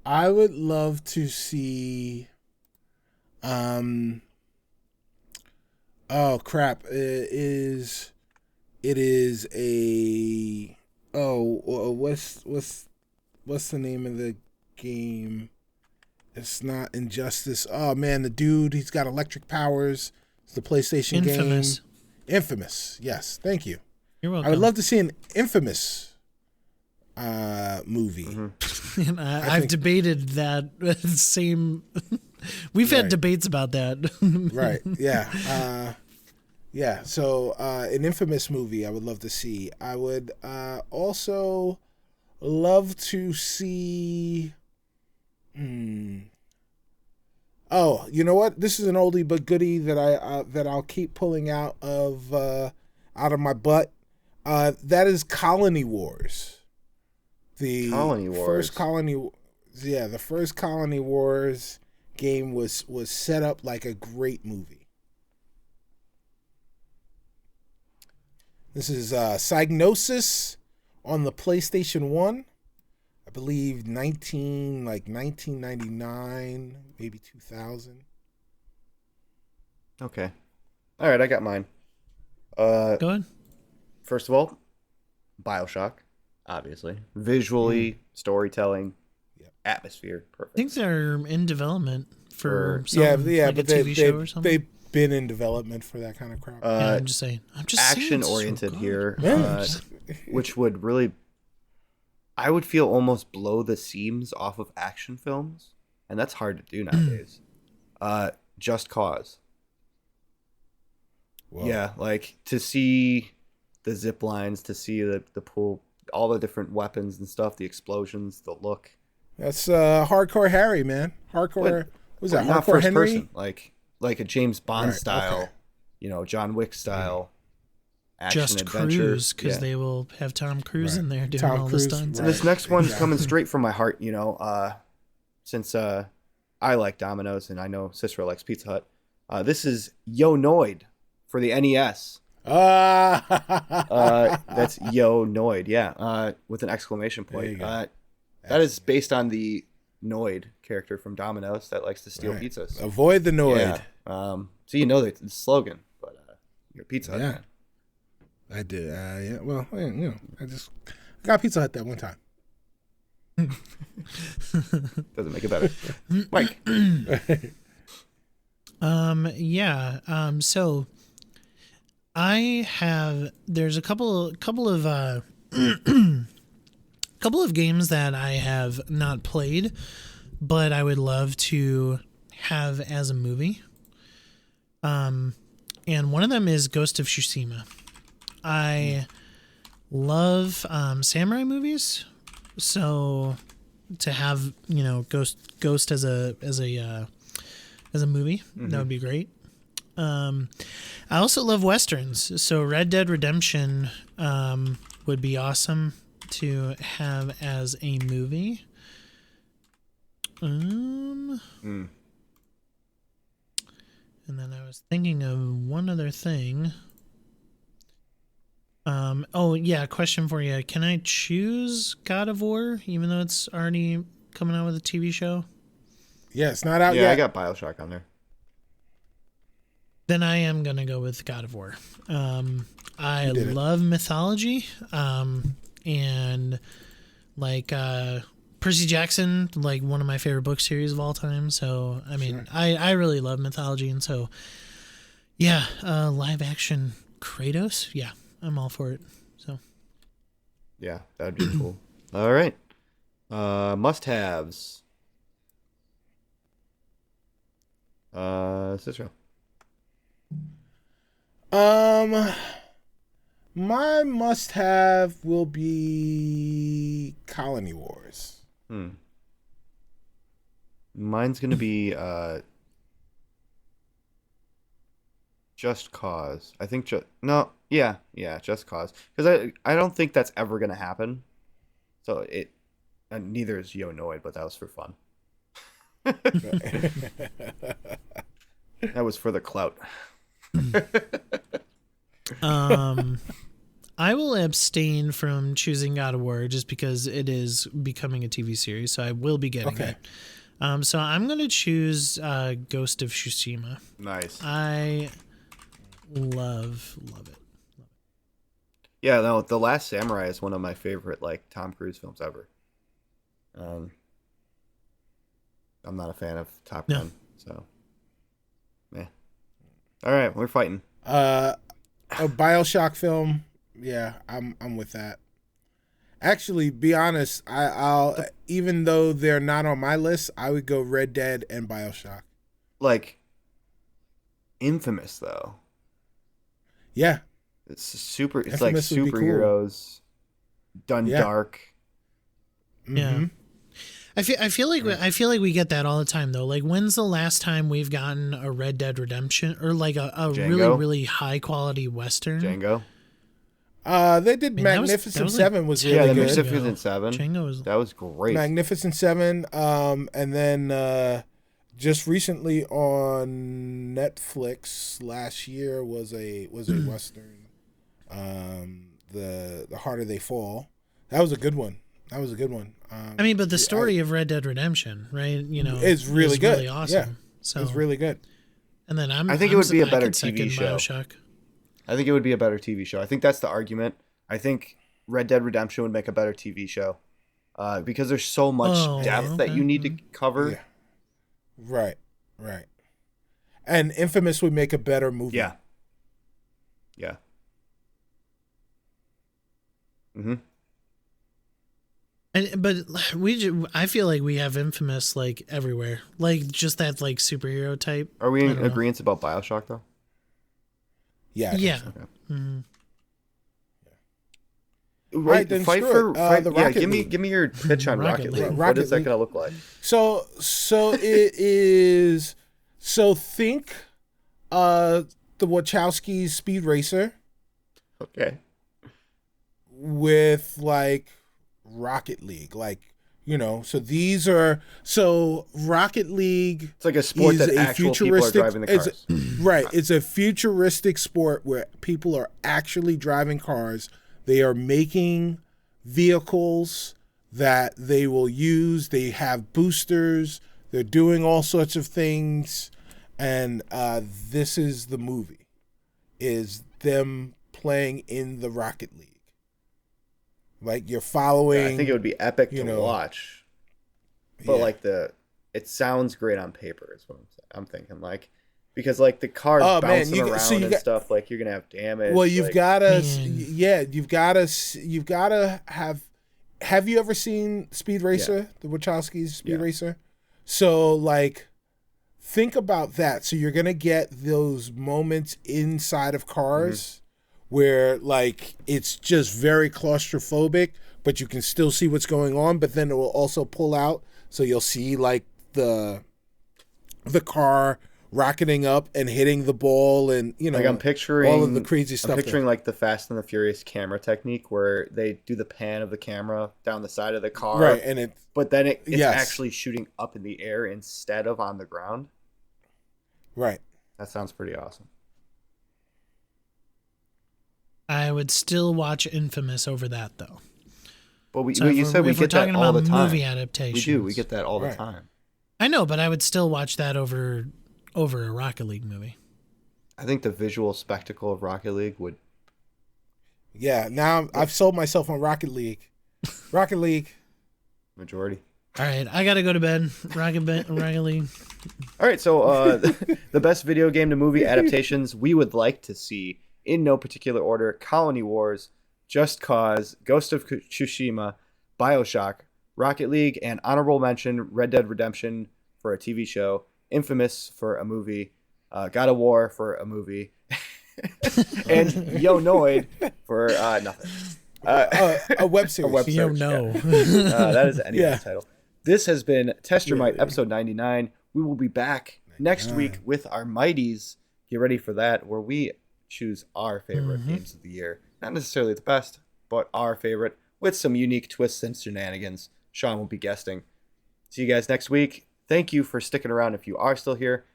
I would love to see oh crap. It is a what's the name of the game? It's not Injustice. Oh man, the dude, he's got electric powers. It's the PlayStation game. Infamous. Yes, thank you. You're welcome. I would love to see an Infamous movie. And I've debated that same. We've had debates about that. Right. Yeah. Yeah. So an Infamous movie I would love to see. I would also love to see. Oh, you know what? This is an oldie but goodie that I'll keep pulling out of my butt. That is Colony Wars. The first Colony Wars game was set up like a great movie. This is Psygnosis on the PlayStation 1. I believe 1999, maybe 2000. Okay. All right, I got mine. Go ahead. First of all, BioShock, obviously. Visually, storytelling, atmosphere, perfect. I think they're in development for but a TV show or something. They've been in development for that kind of crap. I'm just saying. Action oriented here. which would really, I would feel almost blow the seams off of action films, and that's hard to do nowadays. Just Cause. Whoa. Yeah, like to see the zip lines, to see the pool, all the different weapons and stuff, the explosions, the look. That's Hardcore Harry, man. Hardcore. What was that? Not Hardcore first Henry? person, like a James Bond style, okay. John Wick style. Action Just adventure. Cruise, because they will have Tom Cruise in there doing Tom all Cruise, the stunts. And this next one's coming straight from my heart, since I like Domino's and I know Cicero likes Pizza Hut. This is Yo Noid for the NES. That's Yo Noid, yeah, with an exclamation point. That is based on the Noid character from Domino's that likes to steal pizzas. Avoid the Noid. Yeah. So you know the slogan, but you're a Pizza Hut fan. I did. Yeah. Well, I got Pizza Hut that one time. Doesn't make it better. Mike. So there's a couple of couple of games that I have not played, but I would love to have as a movie. And one of them is Ghost of Tsushima. I love samurai movies, so to have Ghost as a movie, that would be great. I also love westerns, so Red Dead Redemption would be awesome to have as a movie. And then I was thinking of one other thing. Question for you. Can I choose God of War, even though it's already coming out with a TV show? Yeah, it's not out yet. Yeah, I got BioShock on there. Then I am going to go with God of War. I love mythology, and Percy Jackson, like one of my favorite book series of all time. So, I mean, I really love mythology. And so, live action Kratos. Yeah, I'm all for it. So, yeah, that'd be cool. All right. Must-haves. Cicero. My must-have will be Colony Wars. Mine's gonna be Just Cause. I think Just Cause, because I don't think that's ever gonna happen. So and neither is Yo Noid, but that was for fun. That was for the clout. I will abstain from choosing God of War just because it is becoming a TV series, so I will be getting it. So I'm going to choose Ghost of Tsushima. Nice. I love it. Yeah, no, The Last Samurai is one of my favorite Tom Cruise films ever. I'm not a fan of Top Gun, so all right, we're fighting. A BioShock film, yeah, I'm with that. Actually, be honest, I'll even though they're not on my list, I would go Red Dead and BioShock. Infamous though. Yeah, it's super. It's Infamous like superheroes done dark. Yeah. I feel like we get that all the time though. Like, when's the last time we've gotten a Red Dead Redemption or like a really, really high quality Western? Django. They did Magnificent Seven was really good. Magnificent Seven. That was great. Magnificent Seven. And then just recently on Netflix last year was a Western. The Harder They Fall. That was a good one. But the story of Red Dead Redemption, right? It's really good. Really awesome. Yeah, so it's really good. And then I think it would be a better TV show. BioShock. I think it would be a better TV show. I think that's the argument. I think Red Dead Redemption would make a better TV show because there's so much depth that you need to cover. Yeah. Right. And Infamous would make a better movie. Yeah. Mm-hmm. But I feel like we have Infamous like everywhere, like just that like superhero type. Are we I in don't know. agreement about BioShock though? Yeah. I think Yeah. so. Okay. Mm-hmm. Right, then fight screw for it. fight, The yeah. Rocket Give League. me your pitch on Rocket Rocket League. League. Rocket What is that League. gonna look like? So it is. So think, the Wachowski's Speed Racer Okay. with like Rocket League, like so Rocket League It's like a sport is that a actual people are driving the cars. Right, it's a futuristic sport where people are actually driving cars. They are making vehicles that they will use. They have boosters. They're doing all sorts of things, and this is the movie, is them playing in the Rocket League. Like you're following. I think it would be epic to know, watch. But yeah. like it sounds great on paper is what I'm thinking. Like, because like the cars Oh, man, bouncing you- around so you and got- stuff, like you're gonna have damage. Well, you've like, gotta, Man. you've gotta have. Have you ever seen Speed Racer, the Wachowski's Speed Yeah. Racer? So like, think about that. So you're gonna get those moments inside of cars where like it's just very claustrophobic, but you can still see what's going on. But then it will also pull out, so you'll see like the car rocketing up and hitting the ball, and like I'm picturing all of the crazy stuff. I'm picturing like the Fast and the Furious camera technique where they do the pan of the camera down the side of the car, right, and but then it's Yes. actually shooting up in the air instead of on the ground. right. That sounds pretty awesome. I would still watch Infamous over that though. But So you said we if we're get that talking all the about time. movie We adaptations, do. We get that all the Right. time. I know, but I would still watch that over a Rocket League movie. I think the visual spectacle of Rocket League would. Yeah, now I've sold myself on Rocket League. Rocket League. Majority. All right, I gotta go to bed. Rocket League. All right, so the best video game to movie adaptations we would like to see, in no particular order: Colony Wars, Just Cause, Ghost of Tsushima, BioShock, Rocket League, and honorable mention: Red Dead Redemption for a TV show, Infamous for a movie, God of War for a movie, and Yo Noid for nothing. A web series. web You search, know. that is any Yeah. title. This has been Test Your Might, episode 99. We will be back next week with our Mighties. Get ready for that, where we choose our favorite games of the year. Not necessarily the best, but our favorite, with some unique twists and shenanigans. Sean will be guesting. See you guys next week. Thank you for sticking around if you are still here.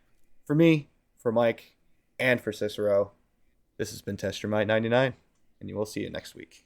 For me, for Mike, and for Cicero, this has been Test Your Might 99, and you will see you next week.